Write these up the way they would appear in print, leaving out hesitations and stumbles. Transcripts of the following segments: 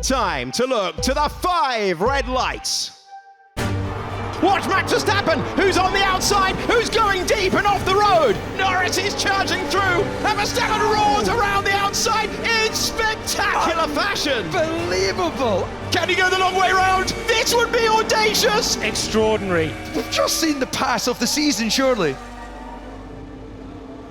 Time to look to the 5 red lights. Watch Max Verstappen, who's on the outside, who's going deep and off the road. Norris is charging through, and Verstappen roars around the outside in spectacular fashion. Unbelievable. Can he go the long way round? This would be audacious. Extraordinary. We've just seen the pass of the season, surely.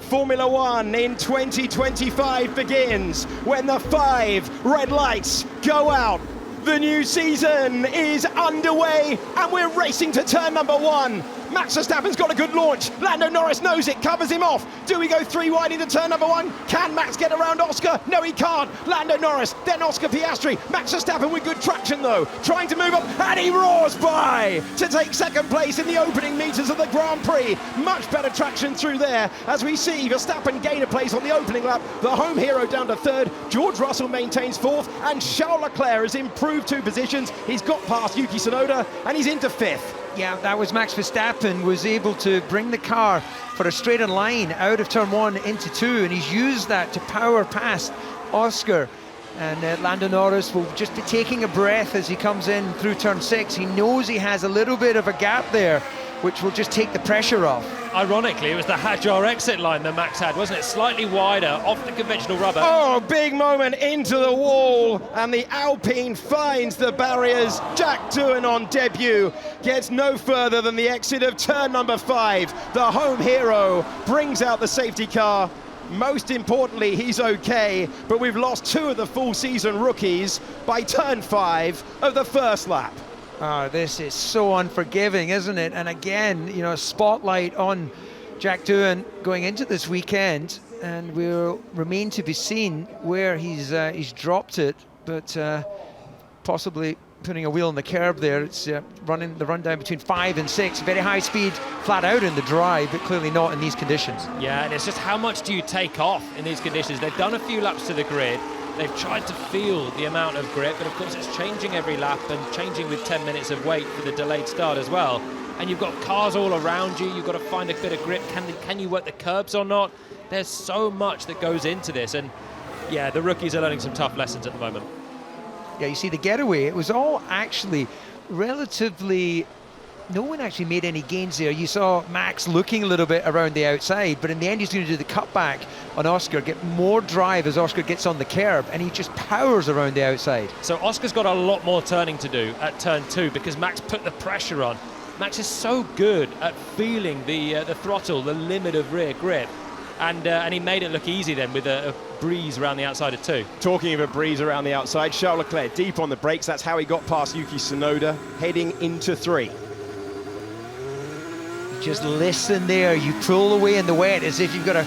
Formula One in 2025 begins when the 5 red lights go out. The new season is underway and we're racing to turn number 1. Max Verstappen's got a good launch. Lando Norris knows it, covers him off. Do we go 3 wide into turn number 1? Can Max get around Oscar? No, he can't. Lando Norris, then Oscar Piastri. Max Verstappen with good traction though, trying to move up, and he roars by to take second place in the opening meters of the Grand Prix. Much better traction through there as we see Verstappen gain a place on the opening lap. The home hero down to 3rd. George Russell maintains 4th, and Charles Leclerc has improved 2 positions. He's got past Yuki Tsunoda and he's into 5th. Yeah, that was Max Verstappen, was able to bring the car for a straighter line out of turn 1 into 2, and he's used that to power past Oscar. And Lando Norris will just be taking a breath as he comes in through turn 6. He knows he has a little bit of a gap there, which will just take the pressure off. Ironically, it was the Hadjar exit line that Max had, wasn't it? Slightly wider, off the conventional rubber. Oh, big moment into the wall, and the Alpine finds the barriers. Jack Doohan on debut gets no further than the exit of turn number 5. The home hero brings out the safety car. Most importantly, he's okay, but we've lost 2 of the full season rookies by turn 5 of the first lap. Oh, this is so unforgiving, isn't it? And again, you know, a spotlight on Jack Doohan going into this weekend, and will remain to be seen where he's dropped it, but possibly putting a wheel on the curb there. It's running the run down between 5 and 6, very high speed, flat out in the dry, but clearly not in these conditions. Yeah, and it's just how much do you take off in these conditions? They've done a few laps to the grid. They've tried to feel the amount of grip, but of course it's changing every lap and changing with 10 minutes of wait for the delayed start as well. And you've got cars all around you. You've got to find a bit of grip. Can you work the curbs or not? There's so much that goes into this. And yeah, the rookies are learning some tough lessons at the moment. Yeah, you see the getaway, it was all actually relatively... No one actually made any gains there. You saw Max looking a little bit around the outside, but in the end he's going to do the cutback on Oscar, get more drive as Oscar gets on the curb, and he just powers around the outside. So Oscar's got a lot more turning to do at turn 2 because Max put the pressure on. Max is so good at feeling the throttle, the limit of rear grip, and he made it look easy then with a breeze around the outside of 2. Talking of a breeze around the outside, Charles Leclerc deep on the brakes. That's how he got past Yuki Tsunoda, heading into 3. Just listen there, you pull away in the wet as if you've got a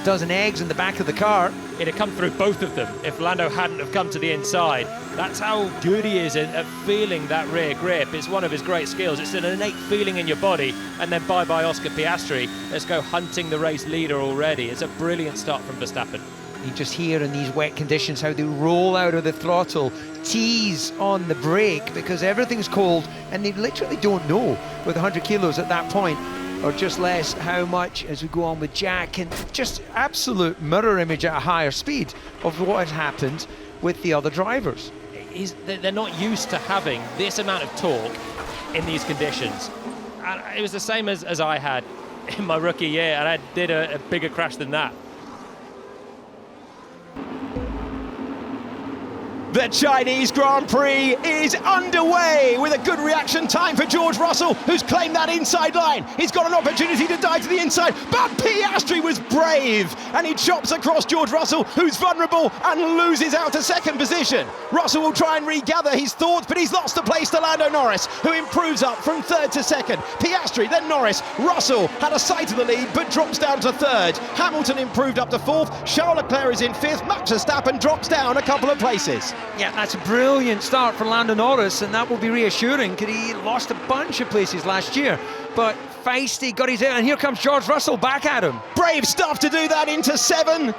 dozen eggs in the back of the car. It'd have come through both of them if Lando hadn't have come to the inside. That's how good he is at feeling that rear grip. It's one of his great skills. It's an innate feeling in your body. And then bye-bye Oscar Piastri. Let's go hunting the race leader already. It's a brilliant start from Verstappen. You just hear in these wet conditions how they roll out of the throttle, tease on the brake because everything's cold, and they literally don't know with 100 kilos at that point, or just less, how much as we go on with Jack, and just absolute mirror image at a higher speed of what has happened with the other drivers. They're not used to having this amount of torque in these conditions. And it was the same as I had in my rookie year, and I did a bigger crash than that. The Chinese Grand Prix is underway with a good reaction time for George Russell, who's claimed that inside line. He's got an opportunity to dive to the inside, but Piastri was brave, and he chops across George Russell, who's vulnerable and loses out to second position. Russell will try and regather his thoughts, but he's lost the place to Lando Norris, who improves up from 3rd to 2nd. Piastri, then Norris. Russell had a sight of the lead, but drops down to 3rd. Hamilton improved up to 4th. Charles Leclerc is in 5th. Max Verstappen drops down a couple of places. Yeah, that's a brilliant start for Lando Norris, and that will be reassuring because he lost a bunch of places last year. But feisty, got his out, and here comes George Russell back at him. Brave stuff to do that into 7.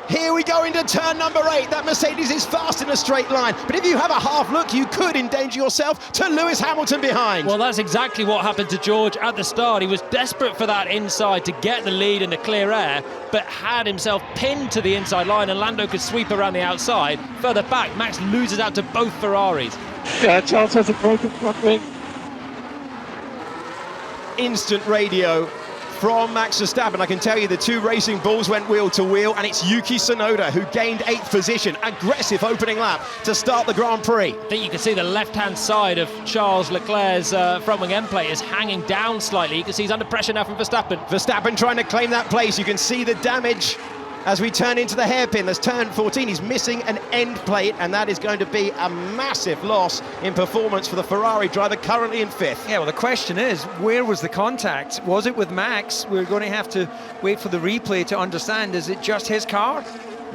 Here we go into turn number 8. That Mercedes is fast in a straight line, but if you have a half look, you could endanger yourself to Lewis Hamilton behind. Well, that's exactly what happened to George at the start. He was desperate for that inside to get the lead in the clear air, but had himself pinned to the inside line, and Lando could sweep around the outside. Further back, Max loses out to both Ferraris. Yeah, Charles has a broken front wing. Instant radio from Max Verstappen. I can tell you the two racing bulls went wheel to wheel, and it's Yuki Tsunoda who gained 8th position. Aggressive opening lap to start the Grand Prix. I think you can see the left-hand side of Charles Leclerc's front wing end plate is hanging down slightly. You can see he's under pressure now from Verstappen. Verstappen trying to claim that place. You can see the damage as we turn into the hairpin. There's turn 14. He's missing an end plate, and that is going to be a massive loss in performance for the Ferrari driver currently in 5th. Yeah, well, the question is, where was the contact? Was it with Max? We're going to have to wait for the replay to understand. Is it just his car?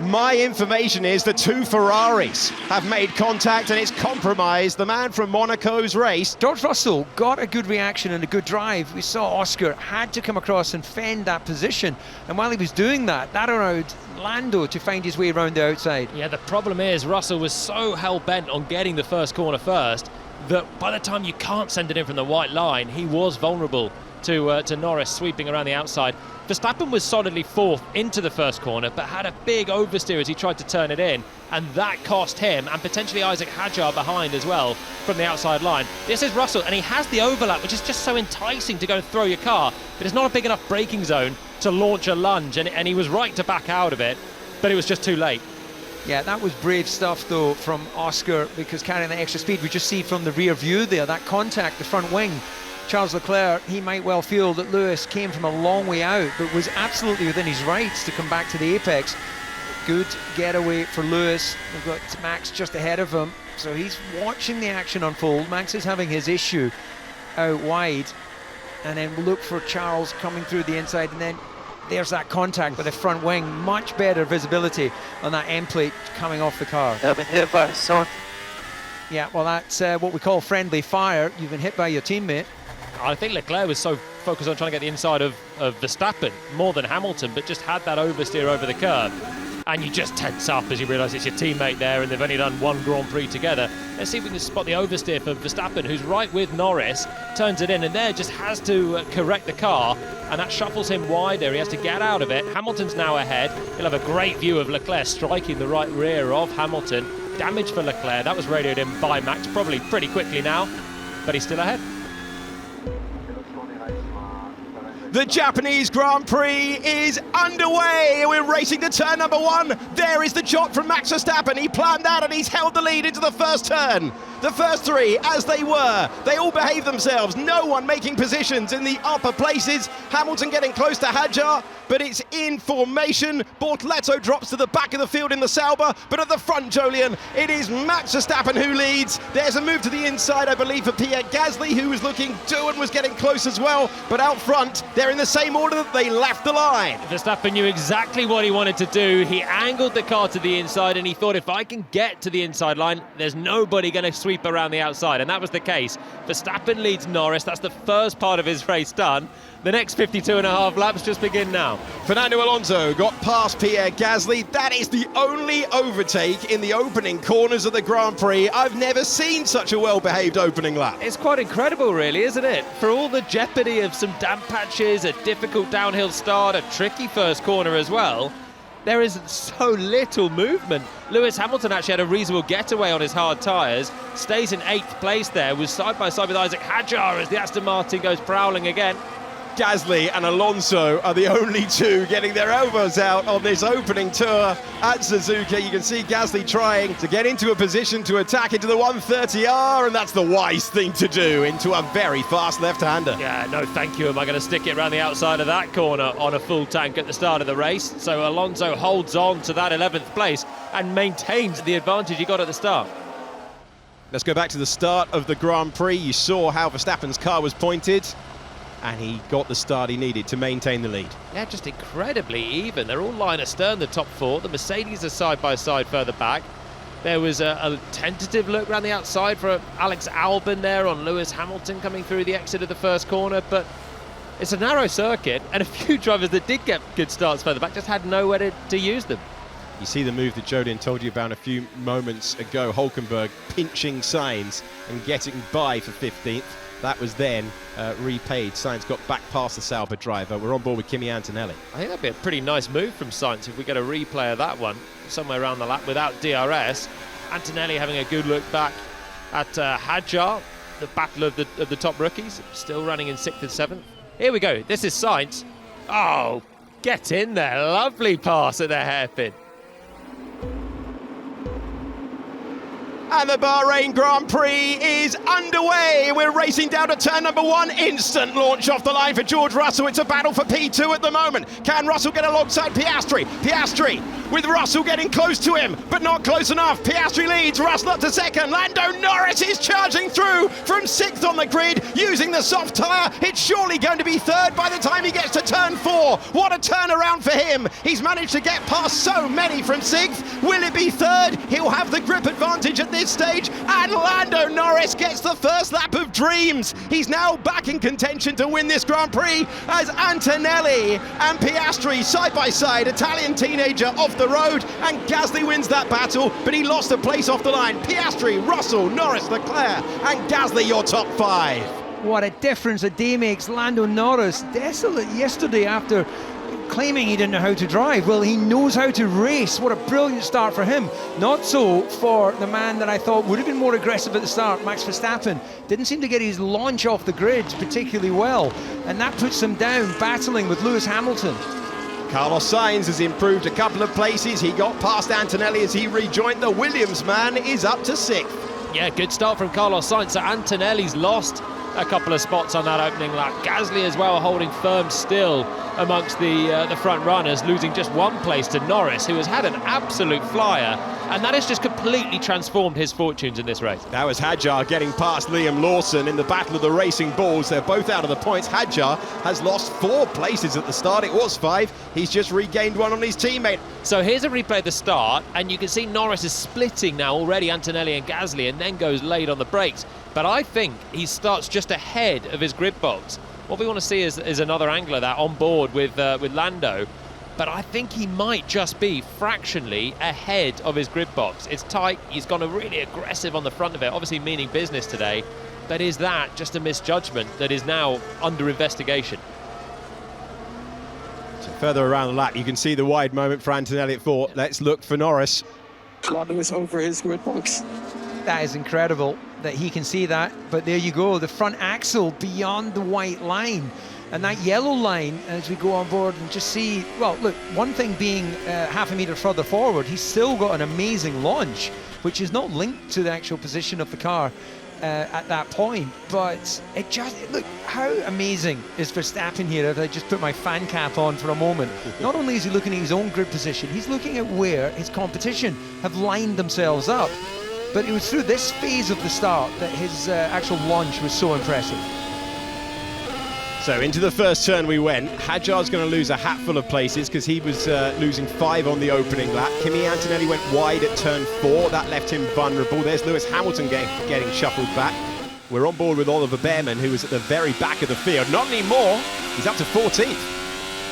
My information is the two Ferraris have made contact, and it's compromised the man from Monaco's race. George Russell got a good reaction and a good drive. We saw Oscar had to come across and fend that position, and while he was doing that, that allowed Lando to find his way around the outside. Yeah, the problem is Russell was so hell-bent on getting the first corner first that by the time you can't send it in from the white line, he was vulnerable to Norris sweeping around the outside. Verstappen was solidly 4th into the first corner, but had a big oversteer as he tried to turn it in, and that cost him and potentially Isaac Hadjar behind as well from the outside line. This is Russell, and he has the overlap, which is just so enticing to go and throw your car, but it's not a big enough braking zone to launch a lunge, and he was right to back out of it, but it was just too late. Yeah, that was brave stuff though from Oscar, because carrying that extra speed, we just see from the rear view there, that contact, the front wing. Charles Leclerc, he might well feel that Lewis came from a long way out, but was absolutely within his rights to come back to the apex. Good getaway for Lewis. We've got Max just ahead of him, so he's watching the action unfold. Max is having his issue out wide, and then we'll look for Charles coming through the inside, and then there's that contact with the front wing. Much better visibility on that end plate coming off the car. I've been hit by someone. Yeah, well, that's what we call friendly fire. You've been hit by your teammate. I think Leclerc was so focused on trying to get the inside of Verstappen more than Hamilton, but just had that oversteer over the curb. And you just tense up as you realise it's your teammate there, and they've only done one Grand Prix together. Let's see if we can spot the oversteer for Verstappen, who's right with Norris, turns it in, and there just has to correct the car, and that shuffles him wider. He has to get out of it. Hamilton's now ahead. He'll have a great view of Leclerc striking the right rear of Hamilton. Damage for Leclerc. That was radioed in by Max, probably pretty quickly now, but he's still ahead. The Japanese Grand Prix is underway. We're racing to turn number 1. There is the jot from Max Verstappen. He planned that, and he's held the lead into the first turn. The first 3, as they were, they all behaved themselves. No one making positions in the upper places. Hamilton getting close to Hadjar, but it's in formation. Bortoleto drops to the back of the field in the Sauber, but at the front, Jolyon, it is Max Verstappen who leads. There's a move to the inside, I believe, for Pierre Gasly, who was looking to and was getting close as well, but out front, they're in the same order that they left the line. Verstappen knew exactly what he wanted to do. He angled the car to the inside, and he thought, if I can get to the inside line, there's nobody going to sweep around the outside, and that was the case. Verstappen leads Norris. That's the first part of his race done. The next 52.5 laps just begin now. Fernando Alonso got past Pierre Gasly. That is the only overtake in the opening corners of the Grand Prix. I've never seen such a well-behaved opening lap. It's quite incredible, really, isn't it? For all the jeopardy of some damp patches, a difficult downhill start, a tricky first corner as well, there is so little movement. Lewis Hamilton actually had a reasonable getaway on his hard tyres, stays in 8th place there, was side by side with Isaac Hadjar as the Aston Martin goes prowling again. Gasly and Alonso are the only two getting their elbows out on this opening tour at Suzuka. You can see Gasly trying to get into a position to attack into the 130R, and that's the wise thing to do, into a very fast left-hander. Yeah, no thank you. Am I going to stick it around the outside of that corner on a full tank at the start of the race? So Alonso holds on to that 11th place and maintains the advantage he got at the start. Let's go back to the start of the Grand Prix. You saw how Verstappen's car was pointed, and he got the start he needed to maintain the lead. Yeah, just incredibly even. They're all line astern, the top 4. The Mercedes are side by side further back. There was a tentative look around the outside for Alex Albon there on Lewis Hamilton coming through the exit of the first corner, but it's a narrow circuit, and a few drivers that did get good starts further back just had nowhere to use them. You see the move that Jodin told you about a few moments ago. Hulkenberg pinching Sainz and getting by for 15th. That was then repaid. Sainz got back past the Sauber driver. We're on board with Kimi Antonelli. I think that'd be a pretty nice move from Sainz if we get a replay of that one somewhere around the lap without DRS. Antonelli having a good look back at Hadjar, the battle of the top rookies, still running in 6th and 7th. Here we go. This is Sainz. Oh, get in there. Lovely pass at the hairpin. And the Bahrain Grand Prix is underway. We're racing down to turn number 1. Instant launch off the line for George Russell. It's a battle for P2 at the moment. Can Russell get alongside Piastri? Piastri with Russell getting close to him, but not close enough. Piastri leads, Russell up to 2nd. Lando Norris is charging through from 6th on the grid using the soft tyre. It's surely going to be 3rd by the time he gets to turn 4. What a turnaround for him. He's managed to get past so many from 6th. Will it be 3rd? He'll have the grip advantage at this stage, and Lando Norris gets the first lap of dreams. He's now back in contention to win this Grand Prix as Antonelli and Piastri side by side, Italian teenager off the road, and Gasly wins that battle, but he lost a place off the line. Piastri, Russell, Norris, Leclerc, and Gasly your top 5. What a difference a day makes. Lando Norris desolate yesterday after claiming he didn't know how to drive. Well, he knows how to race. What a brilliant start for him. Not so for the man that I thought would have been more aggressive at the start, Max Verstappen. Didn't seem to get his launch off the grid particularly well, and that puts him down battling with Lewis Hamilton. Carlos Sainz has improved a couple of places. He got past Antonelli as he rejoined. The Williams man is up to 6th. Yeah, good start from Carlos Sainz. So Antonelli's lost a couple of spots on that opening lap. Gasly as well holding firm still amongst the front runners, losing just 1 place to Norris, who has had an absolute flyer, and that has just completely transformed his fortunes in this race. That was Hadjar getting past Liam Lawson in the battle of the racing balls. They're both out of the points. Hadjar has lost 4 places at the start. It was 5. He's just regained 1 on his teammate. So here's a replay of the start, and you can see Norris is splitting now already, Antonelli and Gasly, and then goes late on the brakes. But I think he starts just ahead of his grid box. What we want to see is another angle of that on board with Lando. But I think he might just be fractionally ahead of his grid box. It's tight. He's gone really aggressive on the front of it, obviously meaning business today. But is that just a misjudgment that is now under investigation? So further around the lap, you can see the wide moment for Antonelli at 4. Let's look for Norris. Lando is over his grid box. That is incredible that he can see that, but there you go, the front axle beyond the white line, and that yellow line as we go on board and just see, well, look, one thing being half a metre further forward, he's still got an amazing launch, which is not linked to the actual position of the car at that point, but it just, look, how amazing is Verstappen here. If I just put my fan cap on for a moment, not only is he looking at his own grid position, he's looking at where his competition have lined themselves up. But it was through this phase of the start that his actual launch was so impressive. So into the first turn we went. Hadjar's going to lose a hatful of places because he was losing 5 on the opening lap. Kimi Antonelli went wide at turn 4. That left him vulnerable. There's Lewis Hamilton getting shuffled back. We're on board with Oliver Behrman, who was at the very back of the field. Not anymore. He's up to 14th.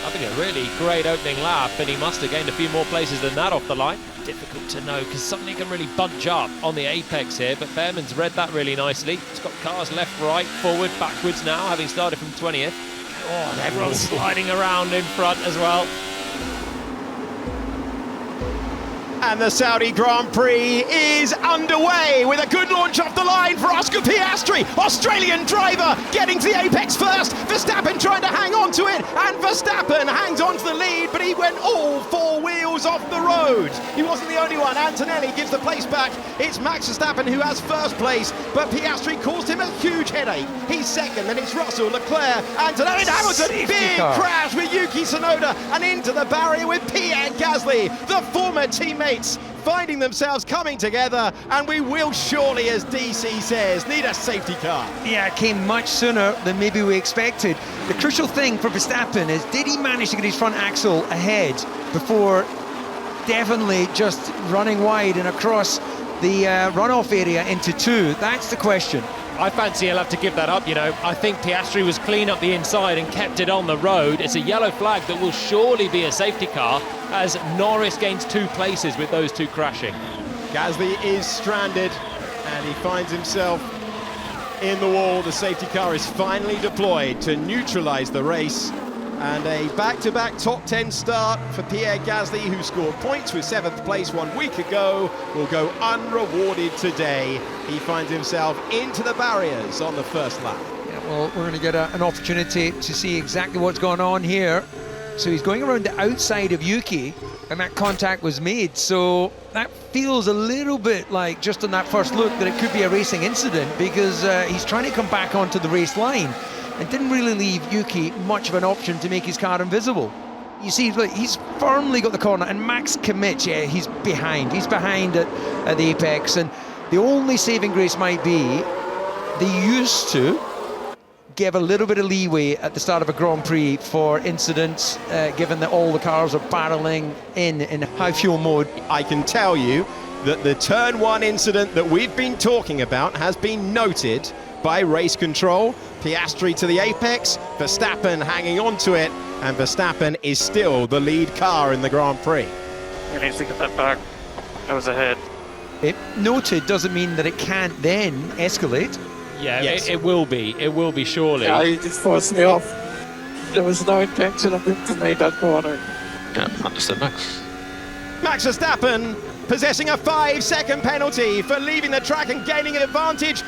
I think a really great opening lap, and he must have gained a few more places than that off the line. Difficult to know because something can really bunch up on the apex here, but Behrman's read that really nicely. He's got cars left, right, forward, backwards now, having started from 20th. Oh, and everyone's sliding around in front as well. And the Saudi Grand Prix is underway with a good launch off the line for Oscar Piastri, Australian driver, getting to the apex first. Verstappen trying to hang on to it, and Verstappen hangs on to the lead, but he went all 4 wheels off the road. He wasn't the only one. Antonelli gives the place back. It's Max Verstappen who has first place, but Piastri caused him a huge headache. He's 2nd, then it's Russell, Leclerc, Antonelli, Hamilton. Big crash with Yuki Tsunoda, and into the barrier with Pierre Gasly, the former teammate, finding themselves coming together, and we will surely, as DC says, need a safety car. Yeah, it came much sooner than maybe we expected. The crucial thing for Verstappen is, did he manage to get his front axle ahead before definitely just running wide and across the runoff area into 2? That's the question. I fancy he'll have to give that up, you know. I think Piastri was clean up the inside and kept it on the road. It's a yellow flag that will surely be a safety car. as Norris gains 2 places with those two crashing. Gasly is stranded and he finds himself in the wall. The safety car is finally deployed to neutralize the race, and a back-to-back top 10 start for Pierre Gasly, who scored points with 7th place 1 week ago, will go unrewarded today. He finds himself into the barriers on the first lap. Yeah, well, we're going to get an opportunity to see exactly what's going on here. So he's going around the outside of Yuki, and that contact was made. So that feels a little bit like, just on that first look, that it could be a racing incident, because he's trying to come back onto the race line and didn't really leave Yuki much of an option to make his car invisible. You see, he's firmly got the corner, and Max commits. Yeah, he's behind. He's behind at the apex, and the only saving grace might be they used to give a little bit of leeway at the start of a Grand Prix for incidents, given that all the cars are barreling in high fuel mode. I can tell you that the turn 1 incident that we've been talking about has been noted by race control. Piastri to the apex, Verstappen hanging on to it, and Verstappen is still the lead car in the Grand Prix. I need to get that back. I was ahead. It noted doesn't mean that it can't then escalate. Yeah, Yes. it will be surely. Yeah, he just forced me off. There was no intention of him to make that corner. Yeah, understood, Max. Max Verstappen possessing a 5-second penalty for leaving the track and gaining an advantage.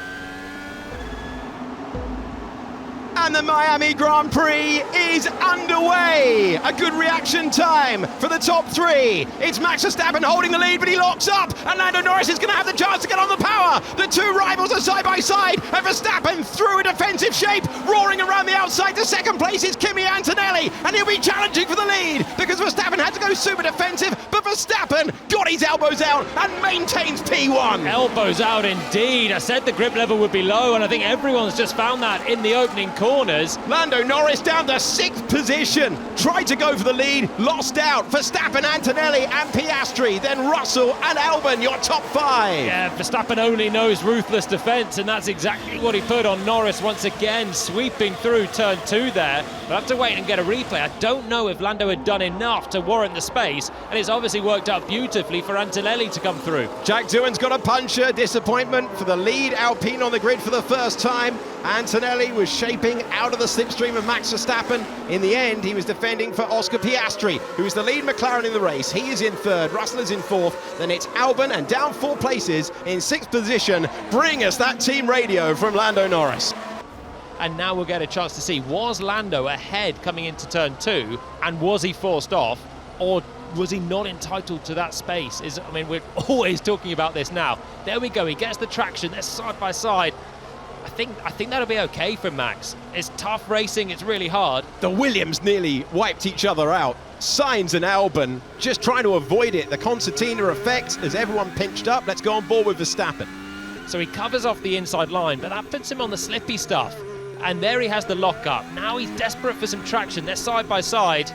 And the Miami Grand Prix is underway. A good reaction time for the top 3. It's Max Verstappen holding the lead, but he locks up, and Lando Norris is going to have the chance to get on the power. The 2 rivals are side by side, and Verstappen through a defensive shape, roaring around the outside. To 2nd place is Kimi Antonelli, and he'll be challenging for the lead because Verstappen had to go super defensive, but Verstappen got his elbows out and maintains P1. Elbows out indeed. I said the grip level would be low, and I think everyone's just found that in the opening corners. Lando Norris down to 6th position, tried to go for the lead, lost out. Verstappen, Antonelli and Piastri, then Russell and Albon, your top 5. Yeah, Verstappen only knows ruthless defence, and that's exactly what he put on Norris once again, sweeping through turn 2 there. We'll have to wait and get a replay. I don't know if Lando had done enough to warrant the space, and it's obviously worked out beautifully for Antonelli to come through. Jack Doohan's got a puncher, disappointment for the lead Alpine on the grid for the first time. Antonelli was shaping out of the slipstream of Max Verstappen. In the end, he was defending for Oscar Piastri, who is the lead McLaren in the race. He is in 3rd, Russell is in 4th, then it's Albon, and down 4 places in 6th position. Bring us that team radio from Lando Norris. And now we'll get a chance to see, was Lando ahead coming into turn 2, and was he forced off, or was he not entitled to that space? I mean, we're always talking about this now. There we go, he gets the traction, they're side by side. I think that'll be okay for Max. It's tough racing, it's really hard. The Williams nearly wiped each other out. Sainz and Albon just trying to avoid it. The concertina effect as everyone pinched up. Let's go on board with Verstappen. So he covers off the inside line, but that puts him on the slippy stuff. And there he has the lock-up. Now he's desperate for some traction. They're side by side.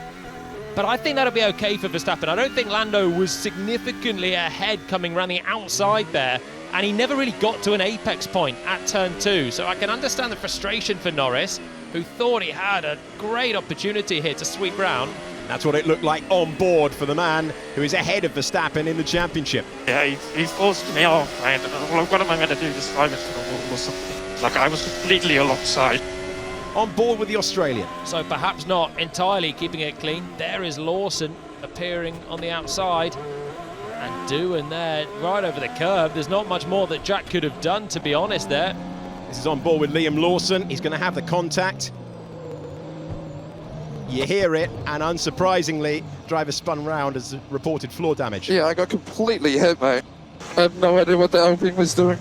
But I think that'll be okay for Verstappen. I don't think Lando was significantly ahead coming around the outside there. And he never really got to an apex point at turn 2. So I can understand the frustration for Norris, who thought he had a great opportunity here to sweep round. That's what it looked like on board for the man who is ahead of Verstappen in the championship. Yeah, he forced me off. I don't know, what am I going to do? Just drive it to the wall or something? Like, I was completely alongside. On board with the Australian. So perhaps not entirely keeping it clean. There is Lawson appearing on the outside. And Doohan there, right over the curb. There's not much more that Jack could have done, to be honest, there. This is on board with Liam Lawson. He's going to have the contact. You hear it, and unsurprisingly, driver spun round as reported floor damage. Yeah, I got completely hit, mate. I have no idea what the Alpine was doing.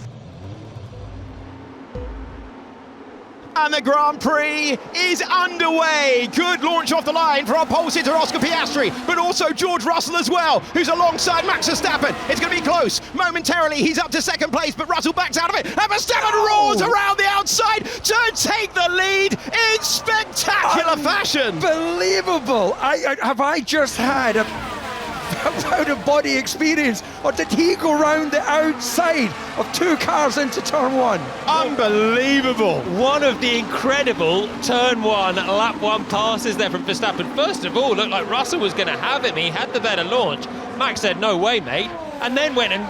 And the Grand Prix is underway. Good launch off the line for our pole sitter Oscar Piastri, but also George Russell as well, who's alongside Max Verstappen. It's going to be close. Momentarily, he's up to 2nd place, but Russell backs out of it. And Verstappen roars around the outside to take the lead in spectacular fashion. Unbelievable. Have I just had a out of body experience, or did he go round the outside of 2 cars into turn 1? Unbelievable. One of the incredible turn 1, lap 1 passes there from Verstappen. First of all, looked like Russell was going to have him. He had the better launch. Max said, no way, mate. And then went and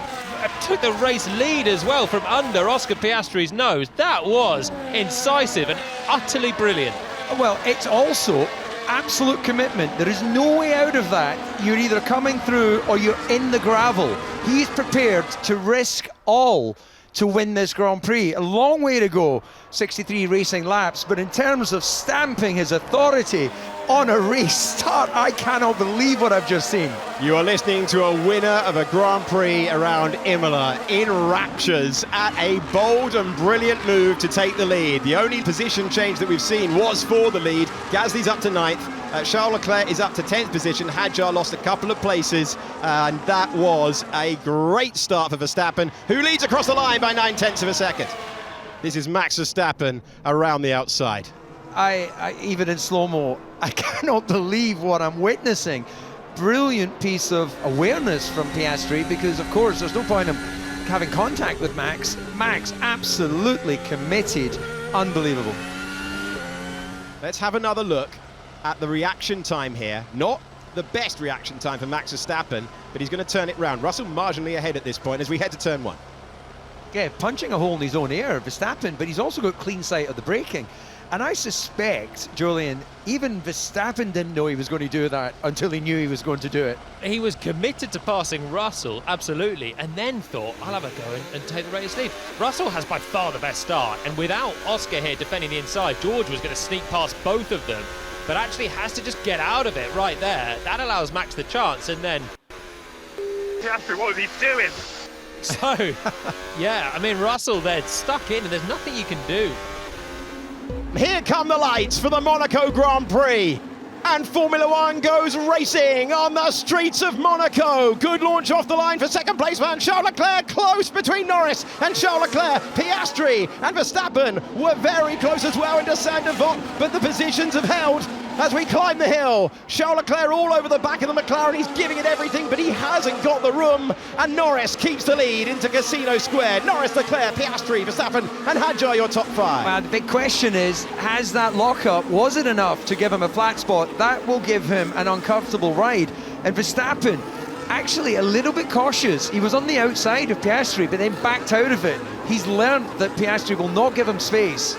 took the race lead as well from under Oscar Piastri's nose. That was incisive and utterly brilliant. Well, it's also absolute commitment. There is no way out of that. You're either coming through or you're in the gravel. He's prepared to risk all to win this Grand Prix. A long way to go, 63 racing laps, but in terms of stamping his authority on a race start, I cannot believe what I've just seen. You are listening to a winner of a Grand Prix around Imola in raptures at a bold and brilliant move to take the lead. The only position change that we've seen was for the lead. Gasly's up to 9th. Charles Leclerc is up to 10th position. Hadjar lost a couple of places, and that was a great start for Verstappen, who leads across the line by 9/10 of a second. This is Max Verstappen around the outside. I even in slow-mo, I cannot believe what I'm witnessing. Brilliant piece of awareness from Piastri, because of course there's no point in having contact with Max. Max absolutely committed, unbelievable. Let's have another look at the reaction time here. Not the best reaction time for Max Verstappen, but he's going to turn it round. Russell marginally ahead at this point as we head to turn 1. Yeah, punching a hole in his own air, Verstappen, but he's also got clean sight of the braking. And I suspect, Julian, even Verstappen didn't know he was going to do that until he knew he was going to do it. He was committed to passing Russell, absolutely, and then thought, I'll have a go and take the race lead. Russell has by far the best start, and without Oscar here defending the inside, George was going to sneak past both of them, but actually has to just get out of it right there. That allows Max the chance, and then... Piastri, what was he doing? So, yeah, I mean, Russell there stuck in, and there's nothing you can do. Here come the lights for the Monaco Grand Prix. And Formula One goes racing on the streets of Monaco. Good launch off the line for second place man Charles Leclerc, close between Norris and Charles Leclerc. Piastri and Verstappen were very close as well into Sainte-Devote, but the positions have held as we climb the hill. Charles Leclerc all over the back of the McLaren. He's giving it everything, but he hasn't got the room. And Norris keeps the lead into Casino Square. Norris, Leclerc, Piastri, Verstappen and Hadjar, your top 5. Well, the big question is, has that lockup, was it enough to give him a flat spot? That will give him an uncomfortable ride. And Verstappen, actually a little bit cautious. He was on the outside of Piastri, but then backed out of it. He's learned that Piastri will not give him space.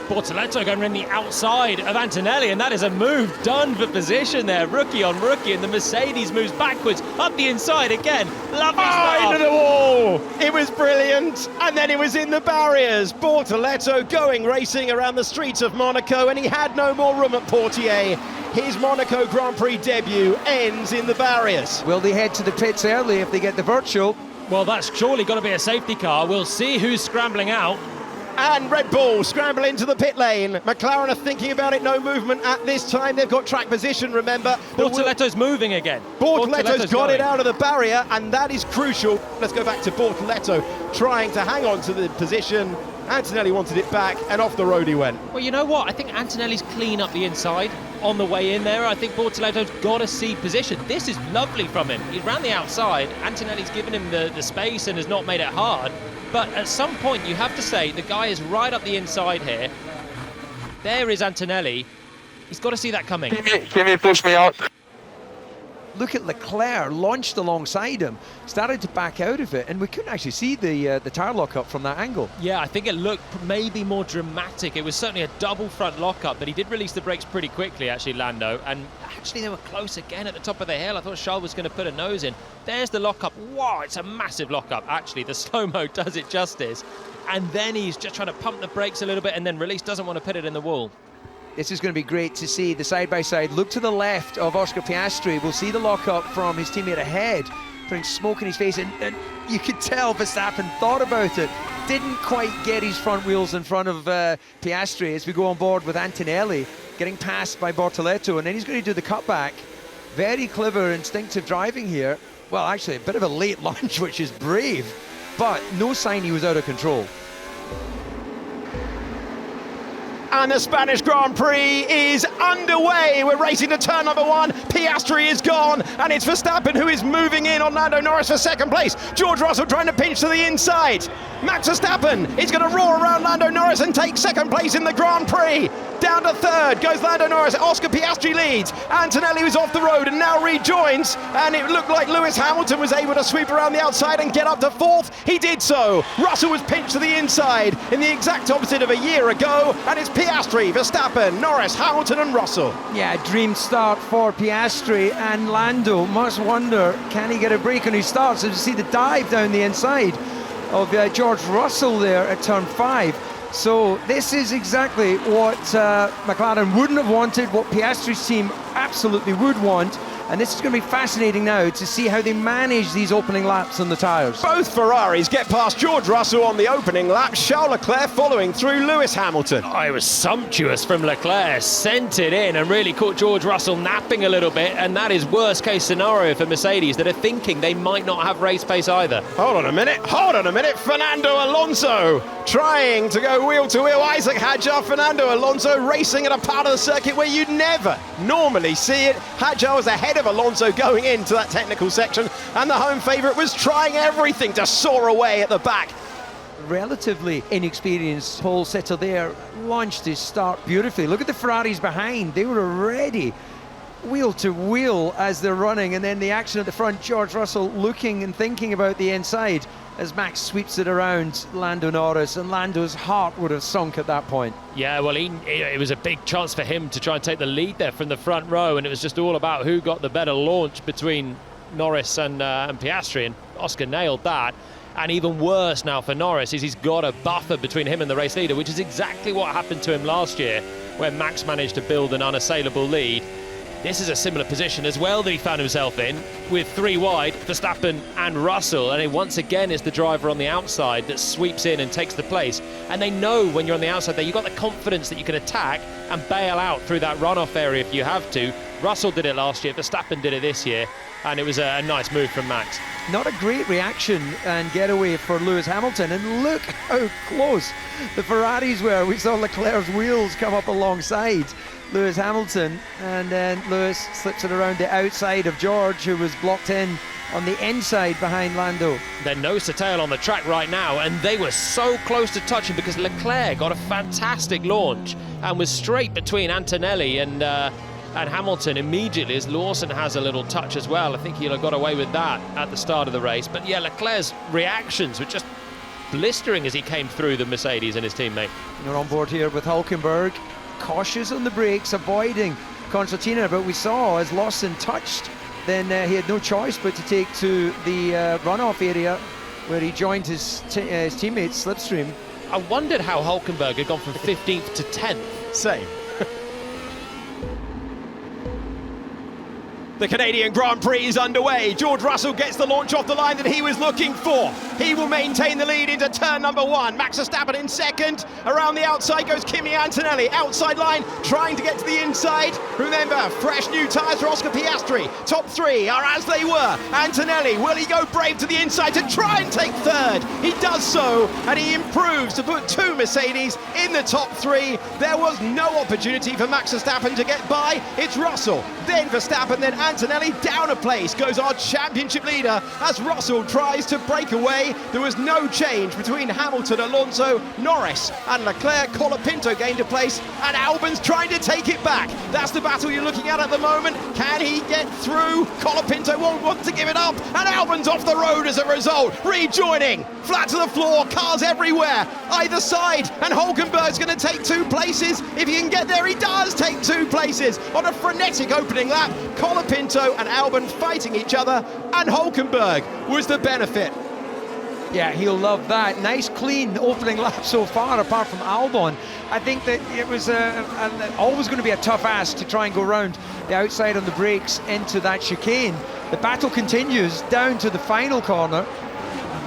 Bortoleto going around the outside of Antonelli, and that is a move done for position there, rookie on rookie, and the Mercedes moves backwards, up the inside again. Lovely start. Into the wall. It was brilliant, and then it was in the barriers. Bortoleto going racing around the streets of Monaco, and he had no more room at Portier. His Monaco Grand Prix debut ends in the barriers. Will they head to the pits early if they get the virtual? Well, that's surely got to be a safety car. We'll see who's scrambling out. And Red Bull scramble into the pit lane. McLaren are thinking about it, no movement at this time. They've got track position, remember. Bortoleto's moving again. Bortoleto's got it out of the barrier, and that is crucial. Let's go back to Bortoleto trying to hang on to the position. Antonelli wanted it back, and off the road he went. Well, you know what? I think Antonelli's clean up the inside on the way in there. I think Bortoleto's got to see position. This is lovely from him. He's round the outside. Antonelli's given him the space and has not made it hard. But at some point, you have to say, the guy is right up the inside here. There is Antonelli. He's got to see that coming. Can you push me out? Look at Leclerc, launched alongside him, started to back out of it, and we couldn't actually see the tyre lockup from that angle. Yeah, I think it looked maybe more dramatic. It was certainly a double front lockup, but he did release the brakes pretty quickly, actually, Lando. And actually, they were close again at the top of the hill. I thought Charles was going to put a nose in. There's the lockup. Wow, it's a massive lockup. Actually, the slow-mo does it justice. And then he's just trying to pump the brakes a little bit, and then release, doesn't want to put it in the wall. This is going to be great to see the side-by-side. Look to the left of Oscar Piastri. We'll see the lockup from his teammate ahead, putting smoke in his face. And you could tell Verstappen thought about it. Didn't quite get his front wheels in front of Piastri as we go on board with Antonelli, getting passed by Bortoleto. And then he's going to do the cutback. Very clever, instinctive driving here. Well, actually, a bit of a late launch, which is brave. But no sign he was out of control. And the Spanish Grand Prix is underway. We're racing to turn number 1. Piastri is gone, and it's Verstappen who is moving in on Lando Norris for second place. George Russell trying to pinch to the inside. Max Verstappen is going to roar around Lando Norris and take second place in the Grand Prix. Down to third goes Lando Norris. Oscar Piastri leads. Antonelli was off the road and now rejoins, and it looked like Lewis Hamilton was able to sweep around the outside and get up to fourth. He did so. Russell was pinched to the inside in the exact opposite of a year ago, and it's Piastri, Verstappen, Norris, Hamilton and Russell. Yeah, dream start for Piastri, and Lando must wonder, can he get a break when he starts? As you see the dive down the inside of George Russell there at turn 5. So this is exactly what McLaren wouldn't have wanted, what Piastri's team absolutely would want. And this is going to be fascinating now to see how they manage these opening laps on the tyres. Both Ferraris get past George Russell on the opening lap. Charles Leclerc following through Lewis Hamilton. Oh, it was sumptuous from Leclerc, sent it in and really caught George Russell napping a little bit, and that is worst case scenario for Mercedes that are thinking they might not have race pace either. Hold on a minute, Fernando Alonso trying to go wheel to wheel. Isaac Hadjar, Fernando Alonso racing at a part of the circuit where you'd never normally see it. Hadjar was ahead of Alonso going into that technical section, and the home favourite was trying everything to soar away at the back. Relatively inexperienced pole sitter there launched his start beautifully. Look at the Ferraris behind, they were already wheel to wheel as they're running, and then the action at the front, George Russell looking and thinking about the inside as Max sweeps it around Lando Norris, and Lando's heart would have sunk at that point. Yeah, well, it was a big chance for him to try and take the lead there from the front row, and it was just all about who got the better launch between Norris and Piastri, and Oscar nailed that. And even worse now for Norris is he's got a buffer between him and the race leader, which is exactly what happened to him last year, where Max managed to build an unassailable lead. This is a similar position as well that he found himself in, with 3 wide, Verstappen and Russell, and once again it's the driver on the outside that sweeps in and takes the place. And they know when you're on the outside there, you've got the confidence that you can attack and bail out through that runoff area if you have to. Russell did it last year, Verstappen did it this year, and it was a nice move from Max. Not a great reaction and getaway for Lewis Hamilton, and look how close the Ferraris were. We saw Leclerc's wheels come up alongside Lewis Hamilton, and then Lewis slips it around the outside of George, who was blocked in on the inside behind Lando. They're nose to tail on the track right now, and they were so close to touching because Leclerc got a fantastic launch and was straight between Antonelli and Hamilton immediately, as Lawson has a little touch as well. I think he'll have got away with that at the start of the race. But yeah, Leclerc's reactions were just blistering as he came through the Mercedes and his teammate. You're on board here with Hülkenberg, cautious on the brakes, avoiding Concertina, but we saw as Lawson touched, then he had no choice but to take to the runoff area where he joined his teammates Slipstream. I wondered how Hülkenberg had gone from 15th to 10th. Same. The Canadian Grand Prix is underway. George Russell gets the launch off the line that he was looking for. He will maintain the lead into turn number 1. Max Verstappen in second. Around the outside goes Kimi Antonelli. Outside line, trying to get to the inside. Remember, fresh new tyres for Oscar Piastri. Top 3 are as they were. Antonelli, will he go brave to the inside to try and take third? He does so, and he improves to put 2 Mercedes in the top 3. There was no opportunity for Max Verstappen to get by. It's Russell, then Verstappen, then Antonelli. Down a place goes our championship leader as Russell tries to break away. There was no change between Hamilton, Alonso, Norris and Leclerc. Colapinto gained a place, and Albon's trying to take it back. That's the battle you're looking at the moment. Can he get through? Colapinto won't want to give it up, and Albon's off the road as a result. Rejoining, flat to the floor, cars everywhere, either side, and Hülkenberg's going to take 2 places. If he can get there, he does take 2 places on a frenetic opening lap. Colapinto and Albon fighting each other, and Hülkenberg was the benefit. Yeah, he'll love that. Nice, clean opening lap so far, apart from Albon. I think that it was always going to be a tough ask to try and go round the outside on the brakes into that chicane. The battle continues down to the final corner.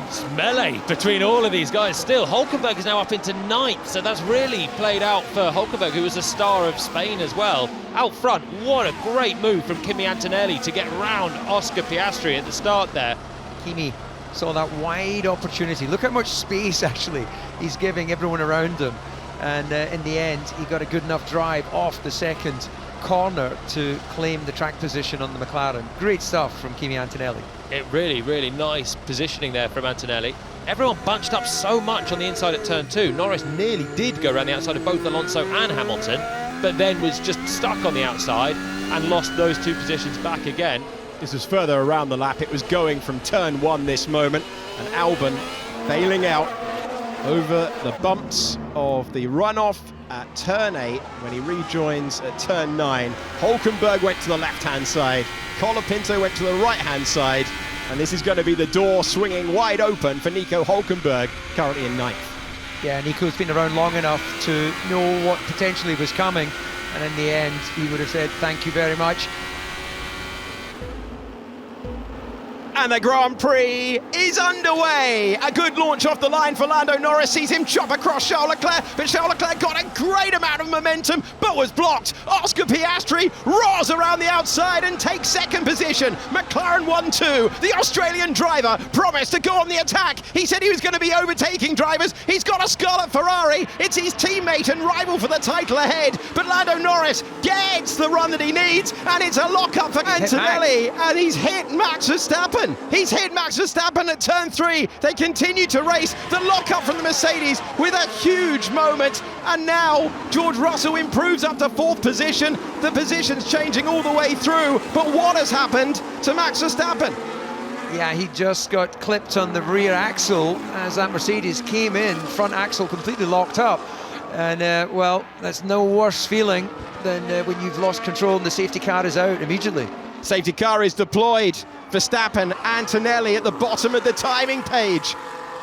It's melee between all of these guys still. Hülkenberg is now up into 9th, so that's really played out for Hülkenberg, who was a star of Spain as well. Out front, what a great move from Kimi Antonelli to get round Oscar Piastri at the start there. Kimi saw that wide opportunity. Look how much space actually he's giving everyone around him, and in the end he got a good enough drive off the second corner to claim the track position on the McLaren. Great stuff from Kimi Antonelli. It really, really nice positioning there from Antonelli. Everyone bunched up so much on the inside at turn 2. Norris nearly did go around the outside of both Alonso and Hamilton, but then was just stuck on the outside and lost those 2 positions back again. This was further around the lap. It was going from turn 1 this moment, and Albon bailing out over the bumps of the runoff at turn 8 when he rejoins at turn 9. Hulkenberg went to the left-hand side, Colapinto went to the right-hand side, and this is going to be the door swinging wide open for Nico Hulkenberg, currently in 9th. Yeah, Nico's been around long enough to know what potentially was coming, and in the end he would have said thank you very much. And the Grand Prix is underway. A good launch off the line for Lando Norris. Sees him chop across Charles Leclerc, but Charles Leclerc got a great amount of momentum, but was blocked. Oscar Piastri roars around the outside and takes second position. McLaren 1-2. The Australian driver promised to go on the attack. He said he was going to be overtaking drivers. He's got a scarlet Ferrari. It's his teammate and rival for the title ahead. But Lando Norris gets the run that he needs, and it's a lock-up for Antonelli, and he's hit Max Verstappen. He's hit Max Verstappen at turn 3. They continue to race. The lock-up from the Mercedes with a huge moment. And now George Russell improves up to 4th position. The position's changing all the way through. But what has happened to Max Verstappen? Yeah, he just got clipped on the rear axle as that Mercedes came in, front axle completely locked up. And, well, that's no worse feeling than when you've lost control and the safety car is out immediately. Safety car is deployed. Verstappen, Antonelli at the bottom of the timing page.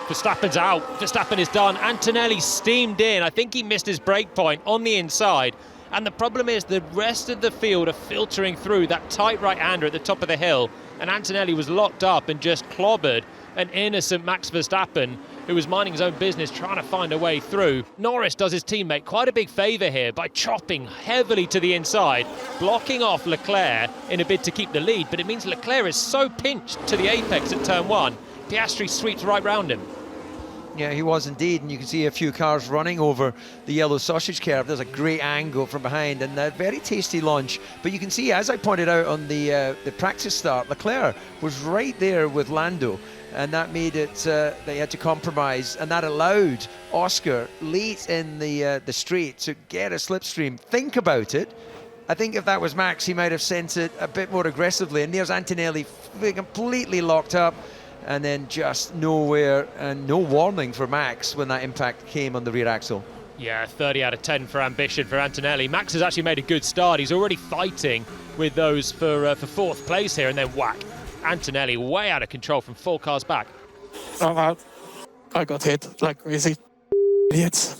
Verstappen's out. Verstappen is done. Antonelli steamed in. I think he missed his brake point on the inside. And the problem is the rest of the field are filtering through that tight right-hander at the top of the hill. And Antonelli was locked up and just clobbered an innocent Max Verstappen who was minding his own business, trying to find a way through. Norris does his teammate quite a big favour here by chopping heavily to the inside, blocking off Leclerc in a bid to keep the lead, but it means Leclerc is so pinched to the apex at turn 1, Piastri sweeps right round him. Yeah, he was indeed, and you can see a few cars running over the yellow sausage curve. There's a great angle from behind and a very tasty launch. But you can see, as I pointed out on the practice start, Leclerc was right there with Lando, and that made it they had to compromise, and that allowed Oscar late in the straight to get a slipstream. Think about it. I think if that was Max, he might have sent it a bit more aggressively, and there's Antonelli completely locked up. And then just nowhere and no warning for Max when that impact came on the rear axle. Yeah, 30 out of 10 for ambition for Antonelli. Max has actually made a good start. He's already fighting with those for 4th place here, and then whack. Antonelli way out of control from 4 cars back. I got hit like crazy. Idiots.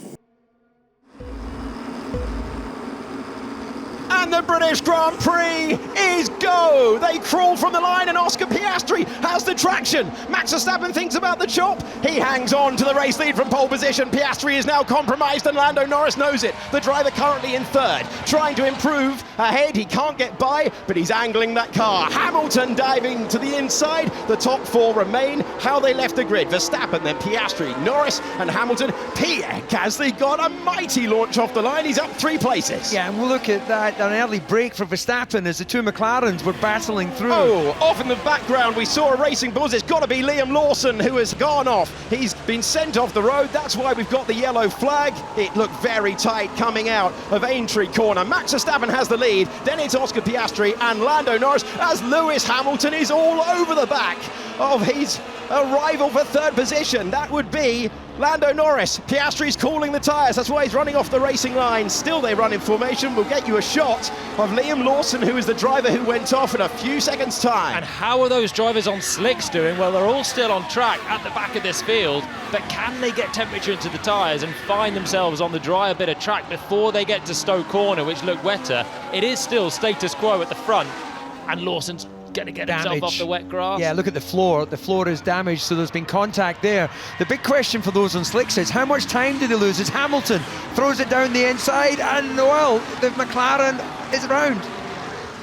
And the British Grand Prix is go! They crawl from the line and Oscar Piastri has the traction. Max Verstappen thinks about the chop. He hangs on to the race lead from pole position. Piastri is now compromised and Lando Norris knows it. The driver currently in 3rd, trying to improve ahead. He can't get by, but he's angling that car. Hamilton diving to the inside. The top 4 remain. How they left the grid. Verstappen, then Piastri, Norris and Hamilton. Pierre Gasly got a mighty launch off the line. He's up 3 places. Yeah, and we'll look at that. An early break for Verstappen as the 2 McLarens were battling through. Oh, off in the background we saw a racing buzz. It's got to be Liam Lawson who has gone off. He's been sent off the road. That's why we've got the yellow flag. It looked very tight coming out of Aintree corner. Max Verstappen has the lead. Then it's Oscar Piastri and Lando Norris as Lewis Hamilton is all over the back of his rival for 3rd position. That would be Lando Norris. Piastri's calling the tyres. That's why he's running off the racing line. Still they run in formation. We'll get you a shot of Liam Lawson, who is the driver who went off in a few seconds' time. And how are those drivers on slicks doing? Well, they're all still on track at the back of this field, but can they get temperature into the tyres and find themselves on the drier bit of track before they get to Stowe Corner, which looked wetter? It is still status quo at the front, and Lawson's going to get himself off the wet grass. Yeah, look at the floor. The floor is damaged, so there's been contact there. The big question for those on slicks is how much time did he lose as Hamilton throws it down the inside, and well, the McLaren is around.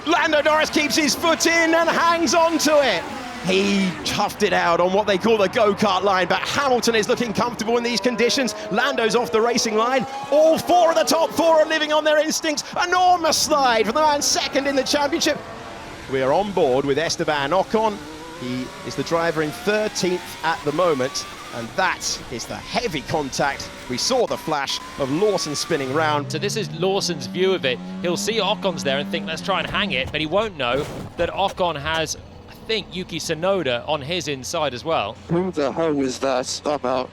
Lando Norris keeps his foot in and hangs on to it. He toughed it out on what they call the go-kart line, but Hamilton is looking comfortable in these conditions. Lando's off the racing line. All four of the top four are living on their instincts. Enormous slide from the man second in the championship. We are on board with Esteban Ocon. He is the driver in 13th at the moment, and that is the heavy contact. We saw the flash of Lawson spinning round. So this is Lawson's view of it. He'll see Ocon's there and think, let's try and hang it, but he won't know that Ocon has, I think, Yuki Tsunoda on his inside as well. Who the hell is that? I'm out.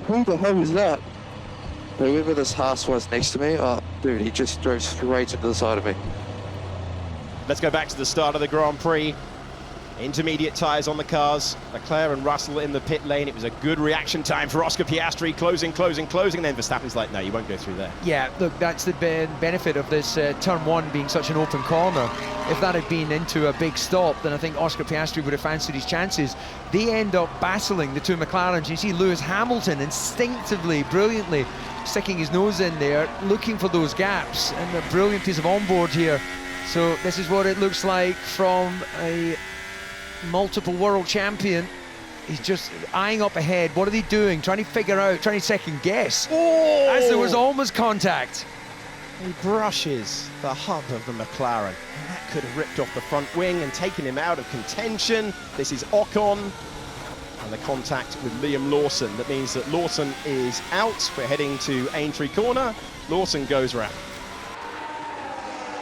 Who the hell is that? Whoever this Haas was next to me, oh, dude, he just drove straight into the side of me. Let's go back to the start of the Grand Prix. Intermediate tyres on the cars. Leclerc and Russell in the pit lane. It was a good reaction time for Oscar Piastri, closing. And then Verstappen's like, no, you won't go through there. Yeah, look, that's the benefit of this turn one being such an open corner. If that had been into a big stop, then I think Oscar Piastri would have fancied his chances. They end up battling, the two McLarens. You see Lewis Hamilton instinctively, brilliantly sticking his nose in there, looking for those gaps, and a brilliant piece of onboard here. So this is what it looks like from a multiple world champion. He's just eyeing up ahead. What are they doing? Trying to figure out, trying to second guess. Oh! As there was almost contact. He brushes the hub of the McLaren. And that could have ripped off the front wing and taken him out of contention. This is Ocon. And the contact with Liam Lawson. That means that Lawson is out. We're heading to Aintree Corner. Lawson goes round.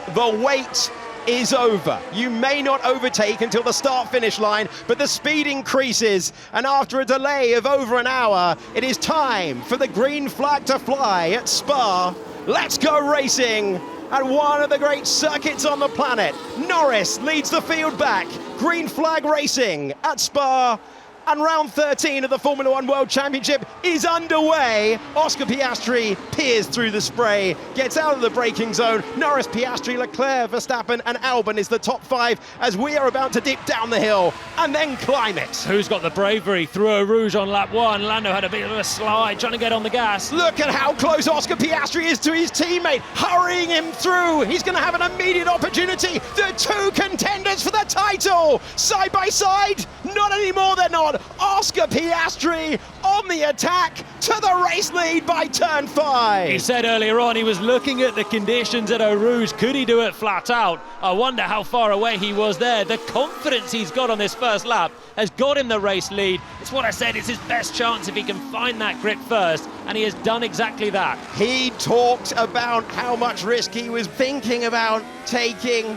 The wait is over. You may not overtake until the start-finish line, but the speed increases, and after a delay of over an hour, it is time for the green flag to fly at Spa. Let's go racing at one of the great circuits on the planet. Norris leads the field back. Green flag racing at Spa. And round 13 of the Formula One World Championship is underway. Oscar Piastri peers through the spray, gets out of the braking zone. Norris, Piastri, Leclerc, Verstappen and Albon is the top five as we are about to dip down the hill and then climb it. Who's got the bravery? Threw a rouge on lap one. Lando had a bit of a slide, trying to get on the gas. Look at how close Oscar Piastri is to his teammate, hurrying him through. He's going to have an immediate opportunity. The two contenders for the title, side by side. Not anymore, they're not. Oscar Piastri on the attack to the race lead by turn 5. He said earlier on he was looking at the conditions at Eau Rouge. Could he do it flat out? I wonder how far away he was there. The confidence he's got on this first lap has got him the race lead. It's what I said, it's his best chance if he can find that grip first, and he has done exactly that. He talked about how much risk he was thinking about taking,